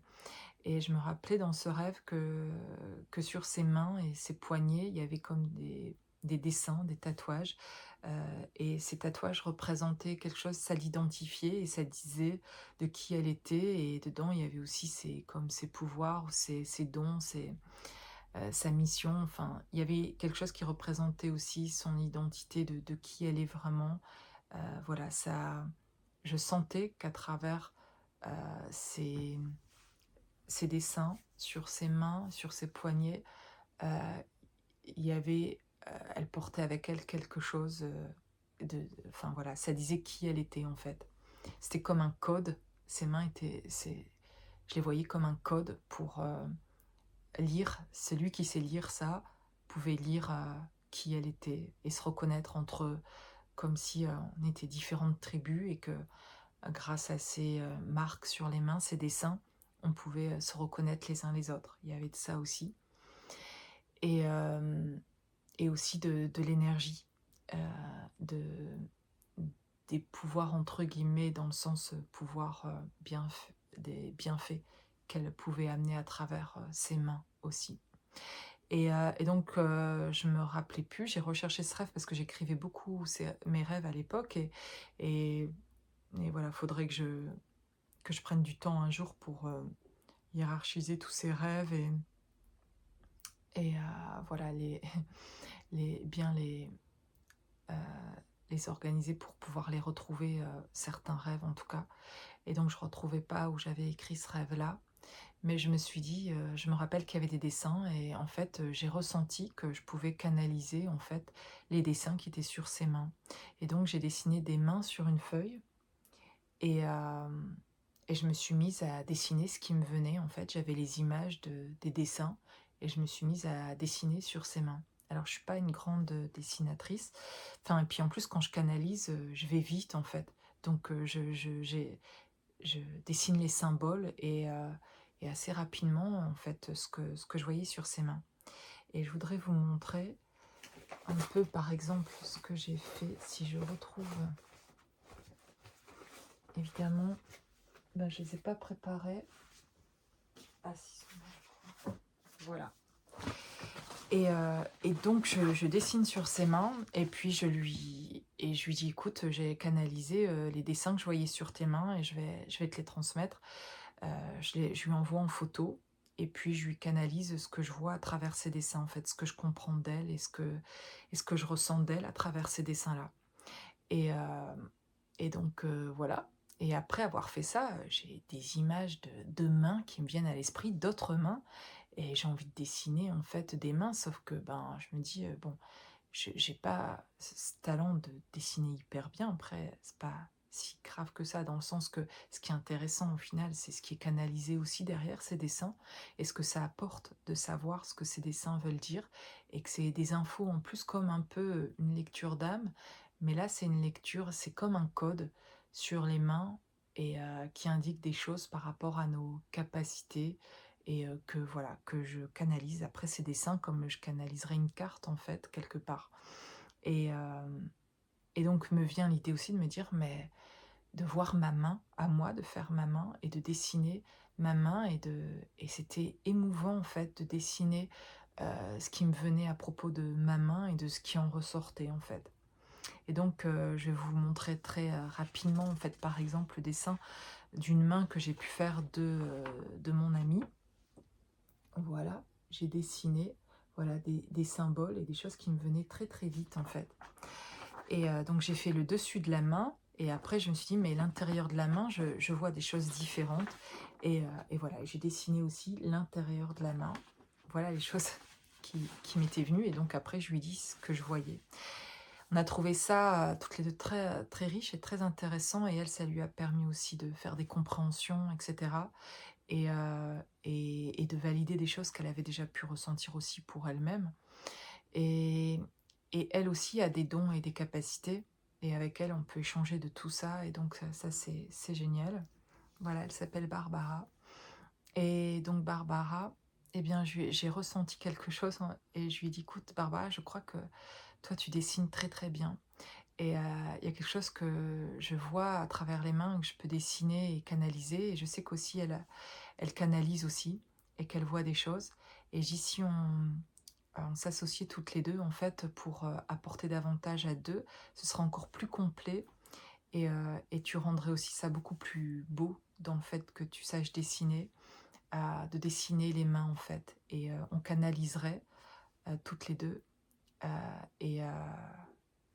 Speaker 1: Et je me rappelais dans ce rêve que sur ses mains et ses poignets, il y avait comme des dessins, des tatouages, et ces tatouages représentaient quelque chose, ça l'identifiait et ça disait de qui elle était et dedans, il y avait aussi ses pouvoirs, ses dons, sa mission, enfin, il y avait quelque chose qui représentait aussi son identité de qui elle est vraiment. Voilà, ça je sentais qu'à travers, heu, ces ses dessins sur ses mains, sur ses poignets, heu, il y avait, elle portait avec elle quelque chose, enfin voilà, ça disait qui elle était en fait. C'était comme un code, ses mains étaient je les voyais comme un code pour, lire. Celui qui sait lire ça pouvait lire, qui elle était et se reconnaître entre comme si, on était différentes tribus et que grâce à ces, marques sur les mains, ces dessins, on pouvait, se reconnaître les uns les autres. Il y avait de ça aussi et aussi de l'énergie, heu, de des «pouvoirs» entre guillemets dans le sens, pouvoir, des bienfaits qu'elle pouvait amener à travers, ses mains aussi et donc je me rappelais plus, j'ai recherché ce rêve parce que j'écrivais beaucoup mes rêves à l'époque et voilà, faudrait que je prenne du temps un jour pour, hiérarchiser tous ces rêves et voilà les bien heu, les organiser pour pouvoir les retrouver, certains rêves en tout cas et donc je retrouvais pas où j'avais écrit ce rêve-là, mais je me suis dit, je me rappelle qu'il y avait des dessins et en fait, j'ai ressenti que je pouvais canaliser en fait les dessins qui étaient sur ses mains et donc j'ai dessiné des mains sur une feuille et je me suis mise à dessiner ce qui me venait, en fait. J'avais les images des dessins et je me suis mise à dessiner sur ses mains. Alors je suis pas une grande, dessinatrice, enfin et puis en plus quand je canalise, je vais vite, en fait. Donc je dessine les symboles et assez rapidement, en fait, ce que je voyais sur ses mains. Et je voudrais vous montrer un peu, par exemple, ce que j'ai fait. Si je retrouve, évidemment, ben, je ne les ai pas préparés. Ah, si, voilà. Et donc, je dessine sur ses mains, et puis je lui dis, écoute, j'ai canalisé les dessins que je voyais sur tes mains, et je vais te les transmettre. Je lui envoie en photo, et puis je lui canalise ce que je vois à travers ses dessins, en fait, ce que je comprends d'elle, et ce que je ressens d'elle à travers ces dessins-là. Et, donc, voilà. Et après avoir fait ça, j'ai des images de mains qui me viennent à l'esprit, d'autres mains, et j'ai envie de dessiner, en fait, des mains, sauf que, ben, je me dis, bon, j'ai pas ce talent de dessiner hyper bien. Après, c'est pas si grave que ça, dans le sens que ce qui est intéressant, au final, c'est ce qui est canalisé aussi derrière ces dessins, et ce que ça apporte de savoir ce que ces dessins veulent dire, et que c'est des infos, en plus, comme un peu une lecture d'âme, mais là, c'est une lecture, c'est comme un code sur les mains, et qui indique des choses par rapport à nos capacités, et que voilà, que je canalise après ces dessins comme je canaliserais une carte, en fait, quelque part. Et, donc me vient l'idée aussi de me dire, mais de voir ma main, à moi, de faire ma main et de dessiner ma main, et c'était émouvant, en fait, de dessiner ce qui me venait à propos de ma main et de ce qui en ressortait, en fait. Et donc, je vais vous montrer très rapidement, en fait, par exemple, le dessin d'une main que j'ai pu faire de mon ami. Voilà, j'ai dessiné, voilà, des symboles et des choses qui me venaient très très vite, en fait. Et donc j'ai fait le dessus de la main, et après je me suis dit, mais l'intérieur de la main, je vois des choses différentes. Et voilà, j'ai dessiné aussi l'intérieur de la main. Voilà les choses qui m'étaient venues, et donc après je lui dis ce que je voyais. On a trouvé ça toutes les deux très, très riche et très intéressant, et elle, ça lui a permis aussi de faire des compréhensions, etc. Et de valider des choses qu'elle avait déjà pu ressentir aussi pour elle-même. Et, elle aussi a des dons et des capacités, et avec elle, on peut échanger de tout ça, et donc ça c'est génial. Voilà, elle s'appelle Barbara. Et donc Barbara, eh bien, j'ai ressenti quelque chose, hein, et je lui ai dit, écoute Barbara, je crois que toi tu dessines très très bien. Et il y a quelque chose que je vois à travers les mains, que je peux dessiner et canaliser, et je sais qu'aussi elle canalise aussi, et qu'elle voit des choses. Et si on s'associait toutes les deux, en fait, pour apporter davantage à deux, ce sera encore plus complet, et tu rendrais aussi ça beaucoup plus beau, dans le fait que tu saches dessiner, de dessiner les mains, en fait. Et on canaliserait toutes les deux, euh, et, euh,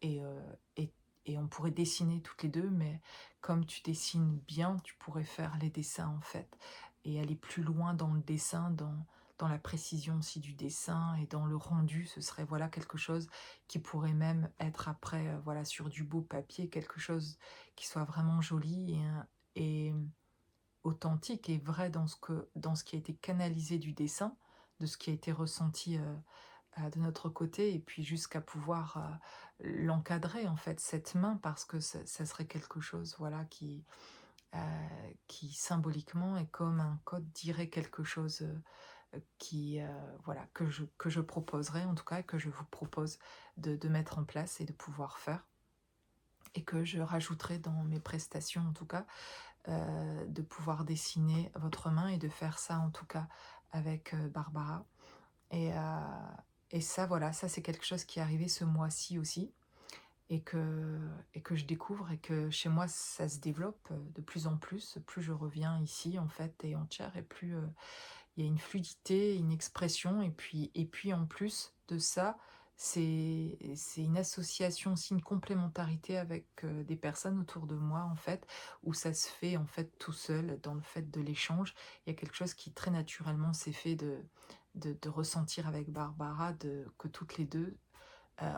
Speaker 1: et, euh, et, et on pourrait dessiner toutes les deux, mais comme tu dessines bien, tu pourrais faire les dessins, en fait, et aller plus loin dans le dessin, dans la précision aussi du dessin, et dans le rendu. Ce serait, voilà, quelque chose qui pourrait même être après, voilà, sur du beau papier, quelque chose qui soit vraiment joli, et authentique et vrai dans ce qui a été canalisé du dessin, de ce qui a été ressenti de notre côté, et puis jusqu'à pouvoir l'encadrer, en fait, cette main, parce que ça serait quelque chose, voilà, qui symboliquement est comme un code, dirait quelque chose, voilà, que je proposerais, en tout cas, que je vous propose de mettre en place et de pouvoir faire, et que je rajouterai dans mes prestations, en tout cas, de pouvoir dessiner votre main, et de faire ça, en tout cas, avec Barbara. Et, ça, voilà, ça c'est quelque chose qui est arrivé ce mois-ci aussi, et que je découvre, et que chez moi ça se développe de plus en plus. Plus je reviens ici, en fait, et entière, et plus il y a une fluidité, une expression, et puis en plus de ça, c'est une association aussi, une complémentarité avec des personnes autour de moi, en fait, où ça se fait, en fait, tout seul, dans le fait de l'échange. Il y a quelque chose qui très naturellement s'est fait, de ressentir avec Barbara, que toutes les deux,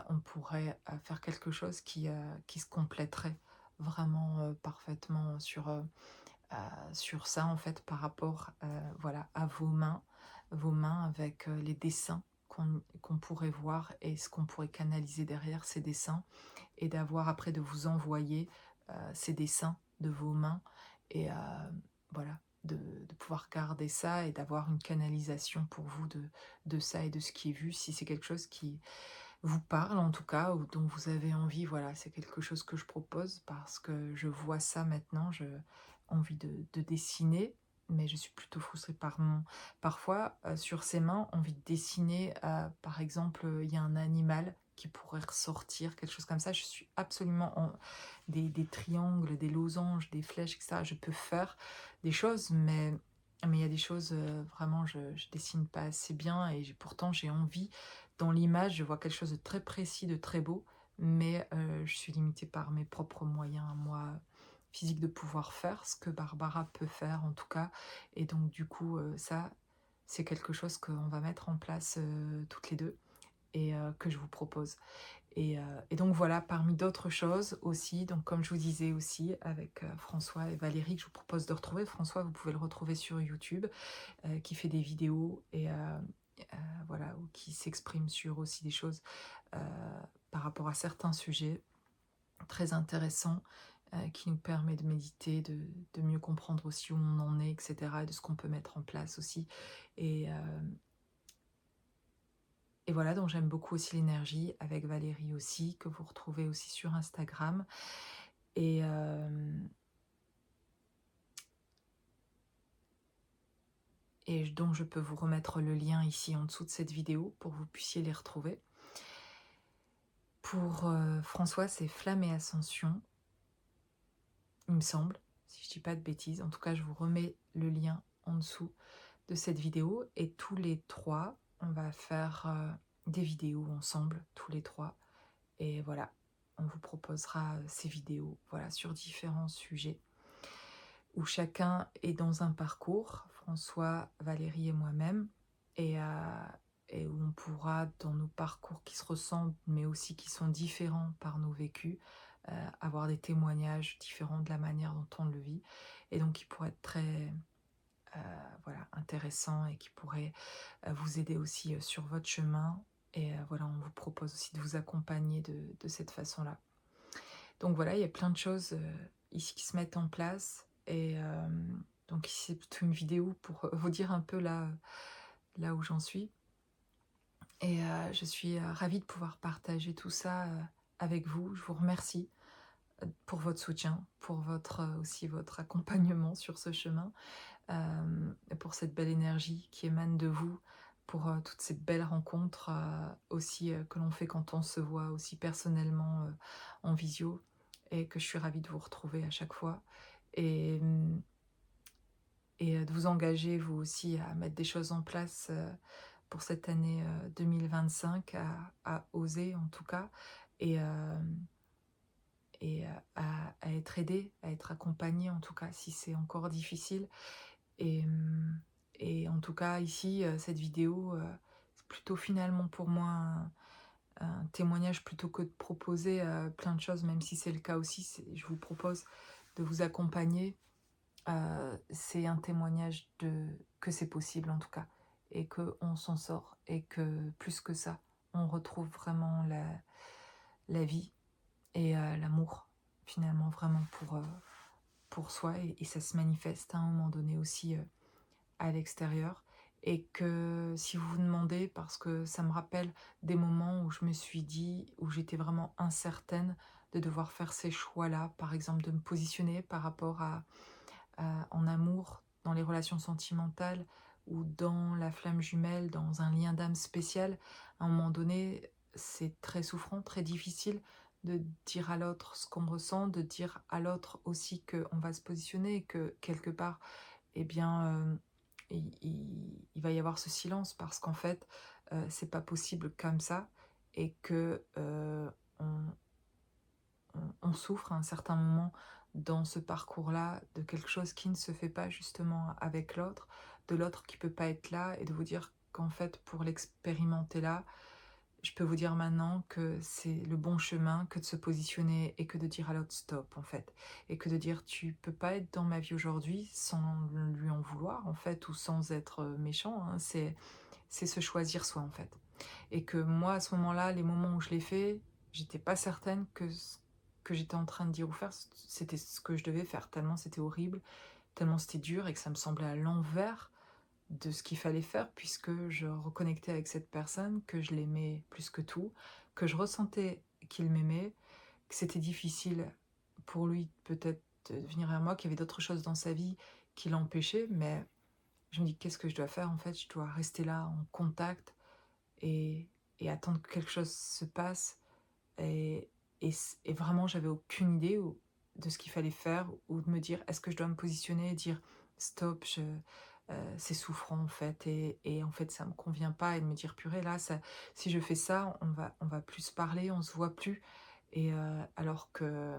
Speaker 1: on pourrait faire quelque chose qui se compléterait vraiment parfaitement sur ça, en fait, par rapport, voilà, à vos mains, avec les dessins qu'on pourrait voir, et ce qu'on pourrait canaliser derrière ces dessins, et d'avoir après, de vous envoyer ces dessins de vos mains, et voilà, de pouvoir garder ça et d'avoir une canalisation pour vous de ça et de ce qui est vu, si c'est quelque chose qui vous parle en tout cas ou dont vous avez envie, voilà, c'est quelque chose que je propose parce que je vois ça maintenant, je envie de dessiner, mais je suis plutôt frustrée par mon parfois, sur ses mains, envie de dessiner, par exemple, il y a un animal qui pourrait ressortir, quelque chose comme ça. Je suis absolument en des triangles, des losanges, des flèches et cetera. Je peux faire des choses, mais il y a des choses, vraiment je dessine pas assez bien et pourtant j'ai envie dans l'image, je vois quelque chose de très précis, de très beau, mais je suis limitée par mes propres moyens, moi, physiques, de pouvoir faire ce que Barbara peut faire, en tout cas. Et donc du coup, ça, c'est quelque chose qu'on va mettre en place, toutes les 2 et que je vous propose. Et donc voilà, parmi d'autres choses aussi, donc comme je vous disais aussi avec, François et Valérie que je vous propose de retrouver. François, vous pouvez le retrouver sur YouTube, qui fait des vidéos et voilà, ou qui s'exprime sur aussi des choses, heu, par rapport à certains sujets très intéressants, qui nous permet de méditer, de mieux comprendre aussi où on en est et cetera et de ce qu'on peut mettre en place aussi et hem et voilà, donc j'aime beaucoup aussi l'énergie avec Valérie aussi, que vous retrouvez aussi sur Instagram et hem et donc je peux vous remettre le lien ici en dessous de cette vidéo pour que vous puissiez les retrouver. Pour, François, c'est Flamme et Ascension, il me semble, si je dis pas de bêtises. En tout cas, je vous remets le lien en dessous de cette vidéo et tous les 3, on va faire, des vidéos ensemble, tous les 3 et voilà, on vous proposera, ces vidéos, voilà, sur différents sujets où chacun est dans un parcours, François, Valérie et moi-même et où on pourra, dans nos parcours qui se ressemblent, mais aussi qui sont différents par nos vécus, avoir des témoignages différents de la manière dont on le vit et donc qui pourraient être très, voilà, intéressants et qui pourraient, vous aider aussi, sur votre chemin et voilà, on vous propose aussi de vous accompagner de cette façon-là. Donc voilà, il y a plein de choses, ici qui se mettent en place et donc ici, c'est plutôt une vidéo pour, vous dire un peu là où j'en suis et je suis, ravie de pouvoir partager tout ça, avec vous. Je vous remercie, pour votre soutien, pour votre, aussi votre accompagnement sur ce chemin, et pour cette belle énergie qui émane de vous, pour, toutes ces belles rencontres, aussi, que l'on fait quand on se voit aussi personnellement, en visio et que je suis ravie de vous retrouver à chaque fois et de vous engager vous aussi à mettre des choses en place, pour cette année, 2025 à oser en tout cas et à être aidé, à être accompagné en tout cas si c'est encore difficile et et en tout cas ici, cette vidéo, c'est plutôt finalement pour moi un témoignage plutôt que de proposer, plein de choses, même si c'est le cas aussi, je vous propose de vous accompagner. C'est un témoignage que c'est possible en tout cas et qu'on s'en sort et que plus que ça, on retrouve vraiment la vie et l'amour finalement vraiment pour soi et ça se manifeste à un moment donné aussi, à l'extérieur et que si vous vous demandez, parce que ça me rappelle des moments où je me suis dit, où j'étais vraiment incertaine de devoir faire ces choix-là, par exemple de me positionner par rapport en amour, dans les relations sentimentales ou dans la flamme jumelle, dans un lien d'âme spécial, à un moment donné, c'est très souffrant, très difficile de dire à l'autre ce qu'on ressent, de dire à l'autre aussi qu'on va se positionner et que quelque part, eh bien, il va y avoir ce silence parce qu'en fait, c'est pas possible comme ça et que, on on souffre à un certain moment dans ce parcours-là de quelque chose qui ne se fait pas justement avec l'autre, de l'autre qui peut pas être là et de vous dire qu'en fait, pour l'expérimenter là, je peux vous dire maintenant que c'est le bon chemin que de se positionner et que de dire à l'autre stop en fait. Et que de dire tu peux pas être dans ma vie aujourd'hui sans lui en vouloir en fait ou sans être méchant, hein. C'est se choisir soi en fait. Et que moi à ce moment-là, les moments où je l'ai fait, j'étais pas certaine que ce que j'étais en train de dire ou faire, c'était ce que je devais faire, tellement c'était horrible, tellement c'était dur et que ça me semblait à l'envers de ce qu'il fallait faire puisque je reconnectais avec cette personne, que je l'aimais plus que tout, que je ressentais qu'il m'aimait, que c'était difficile pour lui peut-être de venir vers moi, qu'il y avait d'autres choses dans sa vie qui l'empêchaient, mais je me dis: «Qu'est-ce que je dois faire en fait? Je dois rester là en contact et attendre que quelque chose se passe» et et vraiment j'avais aucune idée ou de ce qu'il fallait faire ou de me dire: «Est-ce que je dois me positionner et dire: "Stop, c'est souffrant en fait et en fait ça me convient pas" et de me dire: «Purée là ça si je fais ça, on va plus se parler, on se voit plus» et alors que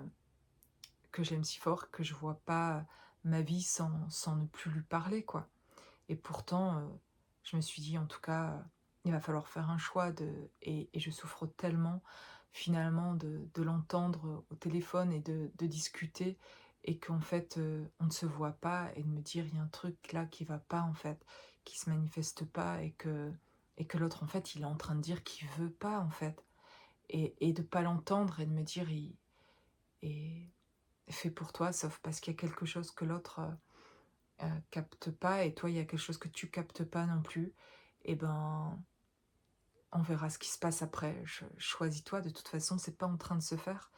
Speaker 1: je l'aime si fort que je vois pas ma vie sans ne plus lui parler, quoi. Et pourtant, je me suis dit: «En tout cas, il va falloir faire un choix de» et je souffre tellement finalement de l'entendre au téléphone et de discuter et qu'en fait, on ne se voit pas et de me dire: «Il y a un truc là qui va pas en fait, qui se manifeste pas» et que l'autre en fait, il est en train de dire qu'il veut pas en fait et de pas l'entendre et de me dire: «Il est fait pour toi sauf parce qu'il y a quelque chose que l'autre, capte pas et toi, il y a quelque chose que tu captes pas non plus et ben, on verra ce qui se passe après. Choisis-toi, de toute façon, c'est pas en train de se faire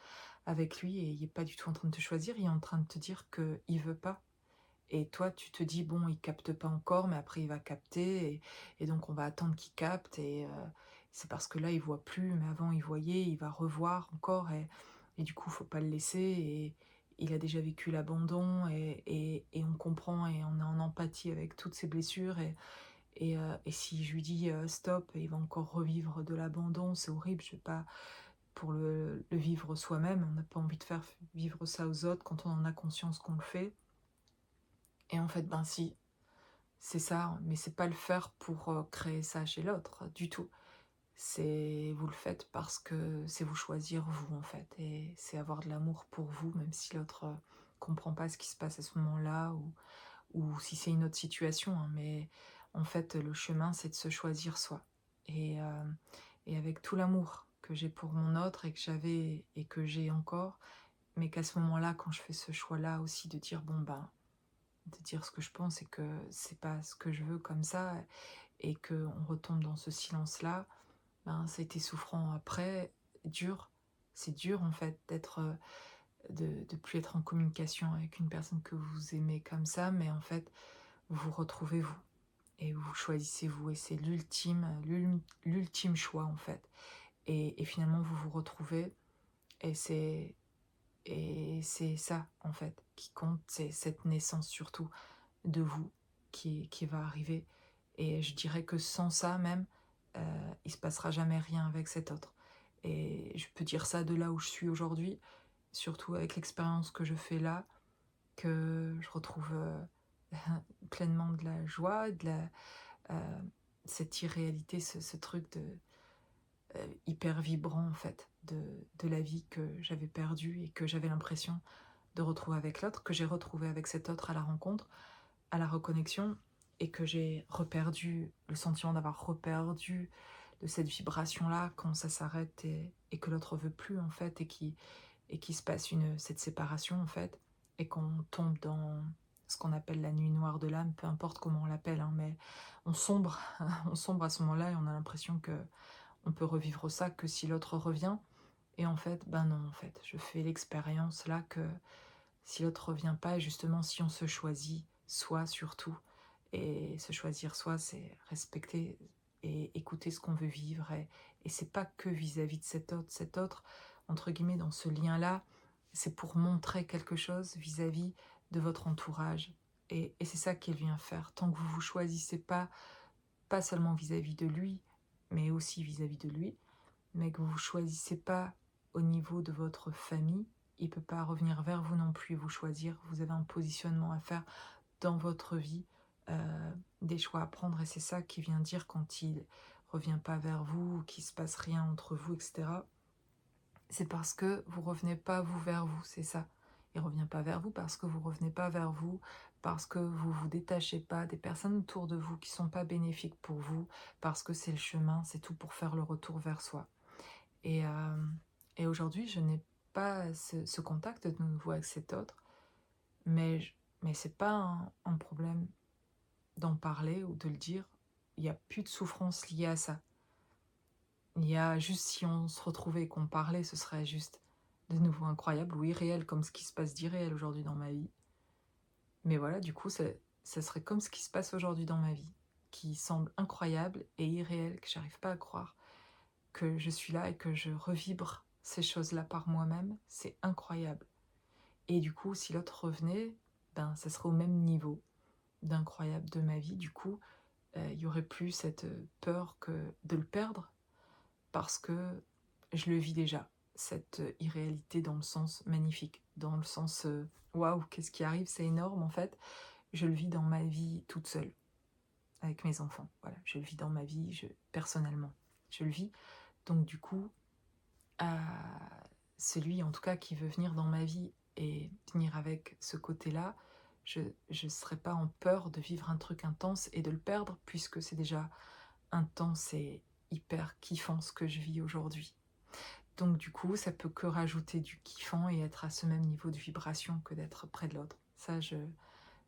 Speaker 1: avec lui et il est pas du tout en train de te choisir, il est en train de te dire qu'il veut pas et toi, tu te dis: «Bon, il capte pas encore, mais après il va capter et donc on va attendre qu'il capte et c'est parce que là, il voit plus, mais avant il voyait, il va revoir encore et du coup, faut pas le laisser et il a déjà vécu l'abandon et on comprend et on est en empathie avec toutes ses blessures et si je lui dis, stop, il va encore revivre de l'abandon, c'est horrible, je vais pas pour le vivre soi-même, on n'a pas envie de faire vivre ça aux autres quand on en a conscience qu'on le fait et en fait, ben si, c'est ça, mais c'est pas le faire pour, créer ça chez l'autre, du tout. C'est vous le faites parce que c'est vous choisir vous, en fait et c'est avoir de l'amour pour vous, même si l'autre, comprend pas ce qui se passe à ce moment-là ou si c'est une autre situation, hein, mais en fait, le chemin, c'est de se choisir soi et avec tout l'amour que j'ai pour mon autre et que j'avais et que j'ai encore, mais qu'à ce moment-là, quand je fais ce choix-là aussi de dire: «Bon, ben» de dire ce que je pense et que c'est pas ce que je veux comme ça et qu'on retombe dans ce silence-là, ben, ça a été souffrant après, dur. C'est dur en fait d'être, de plus être en communication avec une personne que vous aimez comme ça, mais en fait, vous vous retrouvez vous et vous choisissez vous et c'est l'ultime choix en fait et finalement vous vous retrouvez et c'est ça en fait qui compte, c'est cette naissance surtout de vous qui va arriver et je dirais que sans ça même, il se passera jamais rien avec cet autre et je peux dire ça de là où je suis aujourd'hui, surtout avec l'expérience que je fais là, que je retrouve, pleinement de la joie, de la, cette irréalité, ce truc de, hyper vibrant en fait de la vie que j'avais perdue et que j'avais l'impression de retrouver avec l'autre, que j'ai retrouvé avec cet autre à la rencontre, à la reconnexion et que j'ai reperdu le sentiment d'avoir reperdu de cette vibration-là quand ça s'arrête et que l'autre veut plus en fait et qu'il se passe cette séparation en fait et qu'on tombe dans ce qu'on appelle la nuit noire de l'âme, peu importe comment on l'appelle, hein, mais on sombre, on sombre à ce moment-là et on a l'impression que on peut revivre ça que si l'autre revient et en fait, ben non, en fait, je fais l'expérience là que si l'autre revient pas et justement si on se choisit soi surtout et se choisir soi, c'est respecter et écouter ce qu'on veut vivre et c'est pas que vis-à-vis de cet autre, entre guillemets, dans ce lien-là, c'est pour montrer quelque chose vis-à-vis de votre entourage et c'est ça qu'il vient faire. Tant que vous vous choisissez pas, pas seulement vis-à-vis de lui, mais aussi vis-à-vis de lui, mais que vous choisissez pas au niveau de votre famille, il peut pas revenir vers vous non plus et vous choisir. Vous avez un positionnement à faire dans votre vie, des choix à prendre et c'est ça qui vient dire quand il revient pas vers vous ou qu'il se passe rien entre vous et cetera. C'est parce que vous revenez pas vous vers vous, c'est ça. Il revient pas vers vous parce que vous revenez pas vers vous, parce que vous vous détachez pas des personnes autour de vous qui sont pas bénéfiques pour vous, parce que c'est le chemin, c'est tout pour faire le retour vers soi. Et, aujourd'hui, je n'ai pas ce contact de nouveau avec cet autre, mais Mais c'est pas un problème d'en parler ou de le dire. Il y a plus de souffrance liée à ça. Il y a juste si on se retrouvait et qu'on parlait, ce serait juste de nouveau incroyable ou irréel comme ce qui se passe d'irréel aujourd'hui dans ma vie. Mais voilà, du coup, ça serait comme ce qui se passe aujourd'hui dans ma vie, qui semble incroyable et irréel, que j'arrive pas à croire, que je suis là et que je revibre ces choses-là par moi-même, c'est incroyable. Et du coup, si l'autre revenait, ben, ça serait au même niveau d'incroyable de ma vie. Du coup, il y aurait plus cette peur de le perdre, parce que je le vis déjà, cette irréalité dans le sens magnifique, dans le sens waouh, qu'est-ce qui arrive, c'est énorme en fait. Je le vis dans ma vie toute seule, avec mes enfants. Voilà, je le vis dans ma vie, personnellement, je le vis. Donc du coup, celui en tout cas qui veut venir dans ma vie et venir avec ce côté-là, je ne serais pas en peur de vivre un truc intense et de le perdre, puisque c'est déjà intense et hyper kiffant ce que je vis aujourd'hui. Donc du coup, ça peut que rajouter du kiffant et être à ce même niveau de vibration que d'être près de l'autre. Ça, je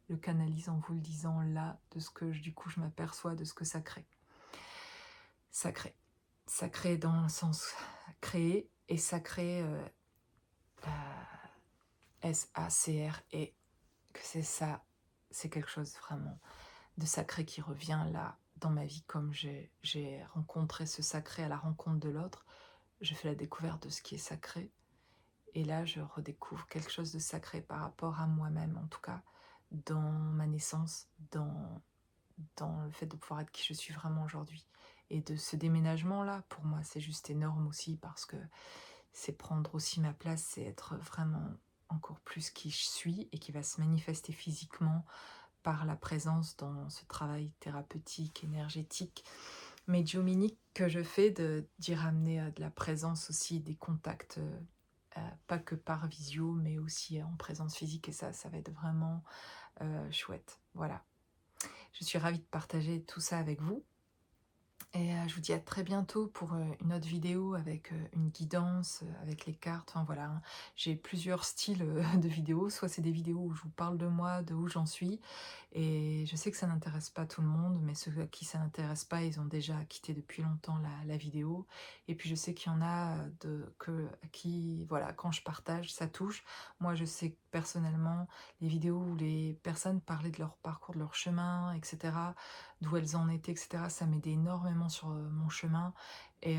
Speaker 1: le canalise en vous le disant là, de ce que du coup je m'aperçois de ce que ça crée. Ça crée. Ça crée dans le sens créer et sacré, S-A-C-R-E, que c'est ça, c'est quelque chose vraiment de sacré qui revient là dans ma vie, comme j'ai rencontré ce sacré à la rencontre de l'autre. Je fais la découverte de ce qui est sacré. Et là, je redécouvre quelque chose de sacré par rapport à moi-même, en tout cas, dans ma naissance, dans le fait de pouvoir être qui je suis vraiment aujourd'hui. Et de ce déménagement-là, pour moi, c'est juste énorme aussi, parce que c'est prendre aussi ma place, c'est être vraiment encore plus qui je suis et qui va se manifester physiquement par la présence dans ce travail thérapeutique, énergétique, médiuminique que je fais, d'y ramener de la présence aussi, des contacts, pas que par visio, mais aussi en présence physique, et ça va être vraiment chouette. Voilà. Je suis ravie de partager tout ça avec vous. Et je vous dis à très bientôt pour une autre vidéo avec une guidance, avec les cartes. Enfin voilà, hein. J'ai plusieurs styles de vidéos. Soit c'est des vidéos où je vous parle de moi, de où j'en suis. Et je sais que ça n'intéresse pas tout le monde, mais ceux à qui ça n'intéresse pas, ils ont déjà quitté depuis longtemps la vidéo. Et puis je sais qu'il y en a à qui, voilà, quand je partage, ça touche. Moi, je sais que personnellement, les vidéos où les personnes parlaient de leur parcours, de leur chemin, etc., d'où elles en étaient, etc., ça m'aidait énormément sur mon chemin. Et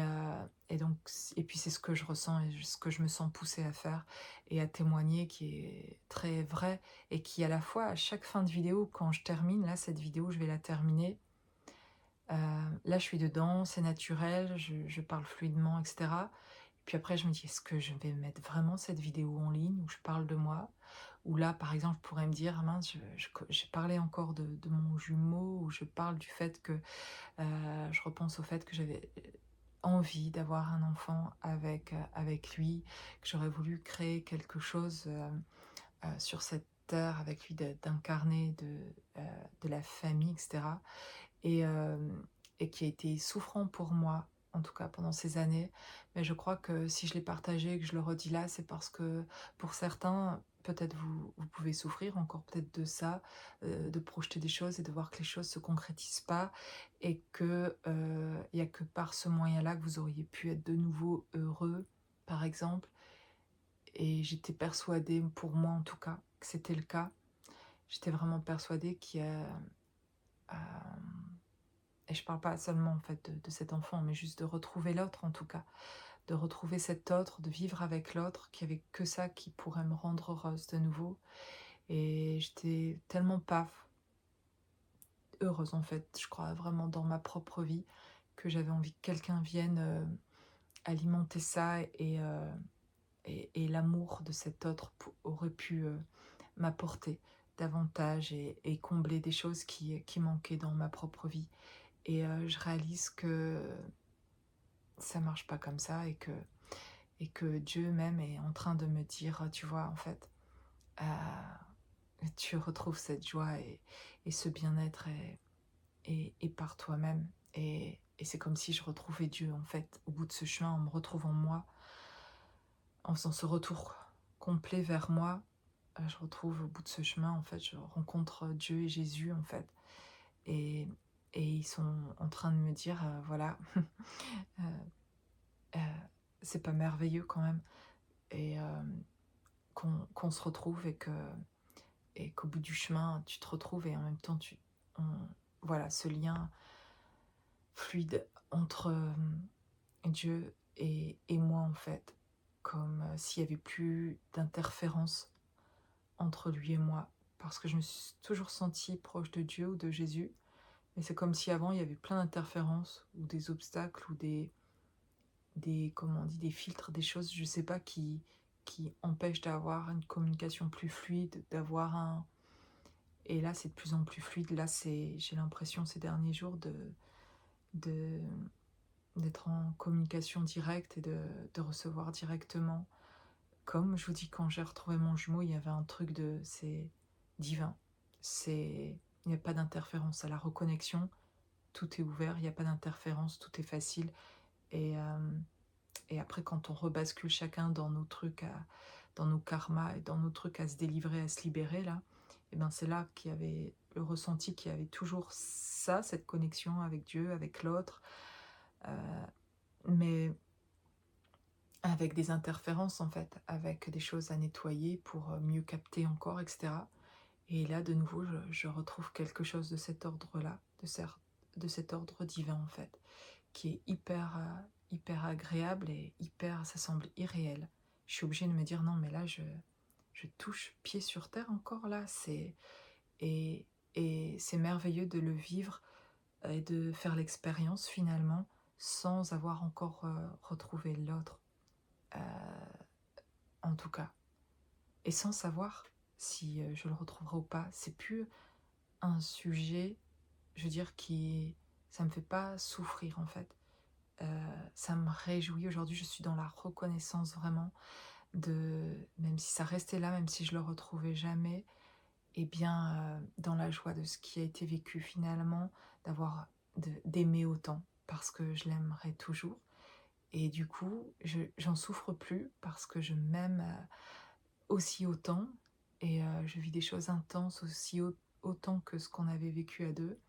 Speaker 1: donc, et puis c'est ce que je ressens et ce que je me sens poussée à faire et à témoigner, qui est très vrai, et qui à la fois, à chaque fin de vidéo, quand je termine, là, cette vidéo, je vais la terminer. Là, je suis dedans, c'est naturel, je parle fluidement, etc. Puis après, je me dis, est-ce que je vais mettre vraiment cette vidéo en ligne où je parle de moi? Ou là, par exemple, je pourrais me dire, ah mince, j'ai parlé encore de mon jumeau, ou je parle du fait que je repense au fait que j'avais envie d'avoir un enfant avec lui, que j'aurais voulu créer quelque chose sur cette terre avec lui, d'incarner de la famille, etc. Et, euh, et qui a été souffrant pour moi, en tout cas pendant ces années. Mais je crois que si je l'ai partagé et que je le redis là, c'est parce que pour certains, peut-être vous pouvez souffrir encore peut-être de ça, de projeter des choses et de voir que les choses se concrétisent pas, et que il n'y a que par ce moyen-là que vous auriez pu être de nouveau heureux, par exemple. Et j'étais persuadée, pour moi en tout cas, que c'était le cas. J'étais vraiment persuadée qu'il y a... et je parle pas seulement en fait de cet enfant, mais juste de retrouver l'autre en tout cas. De retrouver cet autre, de vivre avec l'autre, qu'il n'y avait que ça qui pourrait me rendre heureuse de nouveau. Et j'étais tellement pas heureuse en fait, je crois vraiment dans ma propre vie, que j'avais envie que quelqu'un vienne alimenter ça, et l'amour de cet autre aurait pu m'apporter davantage et combler des choses qui manquaient dans ma propre vie. Et je réalise que ça marche pas comme ça, et que Dieu même est en train de me dire, tu vois, en fait, tu retrouves cette joie et ce bien-être et par toi-même. Et c'est comme si je retrouvais Dieu, en fait, au bout de ce chemin, en me retrouvant moi, en faisant ce retour complet vers moi, je retrouve au bout de ce chemin, en fait, je rencontre Dieu et Jésus, en fait. Et, et ils sont en train de me dire, voilà, euh, euh, c'est pas merveilleux quand même. Et qu'on se retrouve et qu'au bout du chemin, tu te retrouves et en même temps, voilà, ce lien fluide entre Dieu et moi, en fait, comme s'il n'y avait plus d'interférence entre lui et moi, parce que je me suis toujours sentie proche de Dieu ou de Jésus, mais c'est comme si avant, il y avait plein d'interférences ou des obstacles ou comment on dit, des filtres, des choses, je sais pas, qui empêchent d'avoir une communication plus fluide, d'avoir un... Et là, c'est de plus en plus fluide. Là, j'ai l'impression ces derniers jours de, d'être en communication directe et de recevoir directement. Comme je vous dis, quand j'ai retrouvé mon jumeau, il y avait un truc c'est divin. Il n'y a pas d'interférence à la reconnexion. Tout est ouvert, il n'y a pas d'interférence, tout est facile. Et, euh, et après, quand on rebascule chacun dans nos trucs, dans nos karmas et dans nos trucs à se délivrer, à se libérer, là, et ben c'est là qu'il y avait le ressenti, qu'il y avait toujours ça, cette connexion avec Dieu, avec l'autre, euh, mais avec des interférences en fait, avec des choses à nettoyer pour mieux capter encore, etc. Et là, de nouveau, je retrouve quelque chose de cet ordre-là, de cet ordre divin en fait, qui est hyper agréable et hyper, ça semble irréel. Je suis obligée de me dire non, mais là, je touche pied sur terre encore là. Et, et c'est merveilleux de le vivre et de faire l'expérience finalement sans avoir encore retrouvé l'autre, euh, en tout cas. Et sans savoir si je le retrouverai ou pas. C'est plus un sujet, je veux dire, ça me fait pas souffrir en fait. Ça me réjouit. Aujourd'hui, je suis dans la reconnaissance vraiment même si ça restait là, même si je le retrouvais jamais, et bien dans la joie de ce qui a été vécu finalement, d'aimer autant, parce que je l'aimerai toujours. Et du coup, j'en souffre plus parce que je m'aime aussi autant, et je vis des choses intenses autant que ce qu'on avait vécu à deux.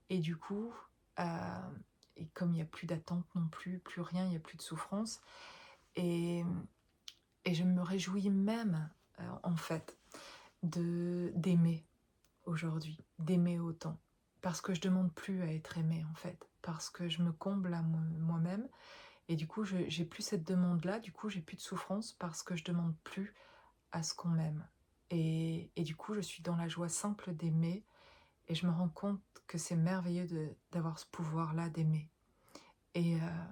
Speaker 1: Et du coup, euh, et comme il n'y a plus d'attente non plus, plus rien, il n'y a plus de souffrance, et, et je me réjouis même, en fait, d'aimer aujourd'hui, d'aimer autant. Parce que je demande plus à être aimée, en fait. Parce que je me comble à moi-même. Et du coup, j'ai plus cette demande-là. Du coup, j'ai plus de souffrance parce que je demande plus à ce qu'on m'aime. Et du coup, je suis dans la joie simple d'aimer. Et je me rends compte que c'est merveilleux d'avoir ce pouvoir-là d'aimer. Et, euh,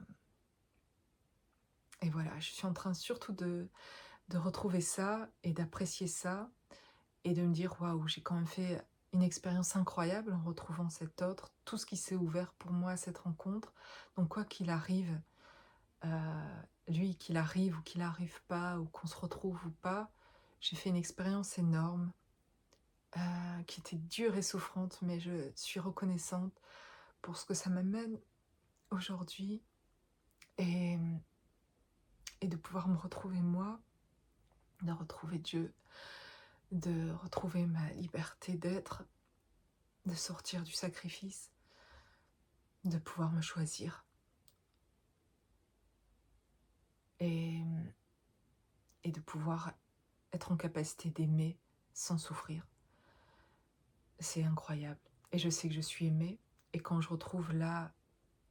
Speaker 1: et voilà, je suis en train surtout de retrouver ça et d'apprécier ça et de me dire waouh, j'ai quand même fait une expérience incroyable en retrouvant cet autre, tout ce qui s'est ouvert pour moi à cette rencontre. Donc quoi qu'il arrive, lui, qu'il arrive ou qu'il n'arrive pas, ou qu'on se retrouve ou pas, j'ai fait une expérience énorme qui était dure et souffrante, mais je suis reconnaissante pour ce que ça m'amène aujourd'hui et, et de pouvoir me retrouver moi, de retrouver Dieu, de retrouver ma liberté d'être, de sortir du sacrifice, de pouvoir me choisir et, et de pouvoir être en capacité d'aimer sans souffrir. C'est incroyable. Et je sais que je suis aimée. Et quand je retrouve là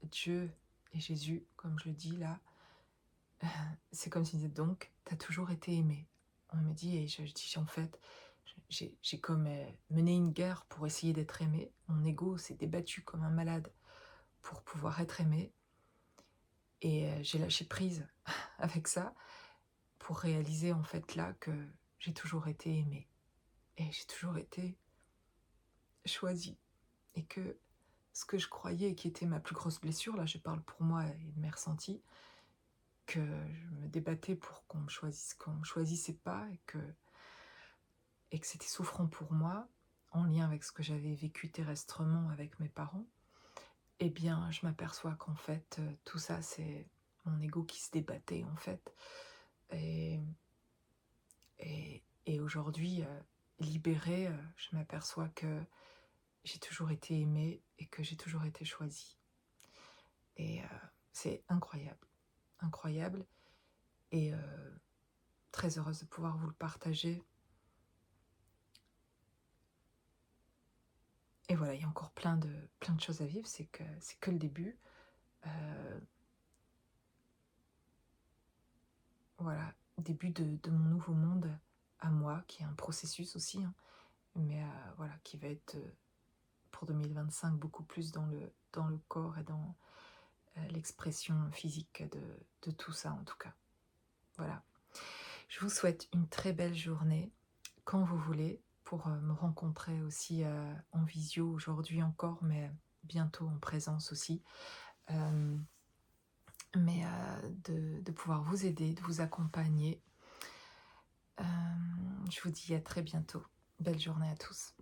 Speaker 1: Dieu et Jésus, comme je le dis là, c'est comme s'il disait donc, t'as toujours été aimé. On me dit, et je dis en fait, j'ai comme mené une guerre pour essayer d'être aimé. Mon ego s'est débattu comme un malade pour pouvoir être aimé. Et j'ai lâché prise avec ça pour réaliser en fait là que j'ai toujours été aimée. Et j'ai toujours été choisie. Et que ce que je croyais et qui était ma plus grosse blessure, là je parle pour moi et de mes ressentis, que je me débattais pour qu'on me choisissait pas et que c'était souffrant pour moi, en lien avec ce que j'avais vécu terrestrement avec mes parents, eh bien je m'aperçois qu'en fait tout ça c'est mon ego qui se débattait en fait. Et, et, Et aujourd'hui, libérée, je m'aperçois que j'ai toujours été aimée et que j'ai toujours été choisie. Et c'est incroyable, incroyable et très heureuse de pouvoir vous le partager. Et voilà, il y a encore plein de choses à vivre, c'est que le début. Heu, voilà, début de mon nouveau monde à moi, qui est un processus aussi, hein, mais voilà, qui va être, pour 2025 beaucoup plus dans le corps et dans, l'expression physique de tout ça, en tout cas. Voilà. Je vous souhaite une très belle journée, quand vous voulez, pour, me rencontrer aussi, en visio aujourd'hui encore, mais bientôt en présence aussi. Hem, mais de pouvoir vous aider, de vous accompagner. Je vous dis à très bientôt. Belle journée à tous.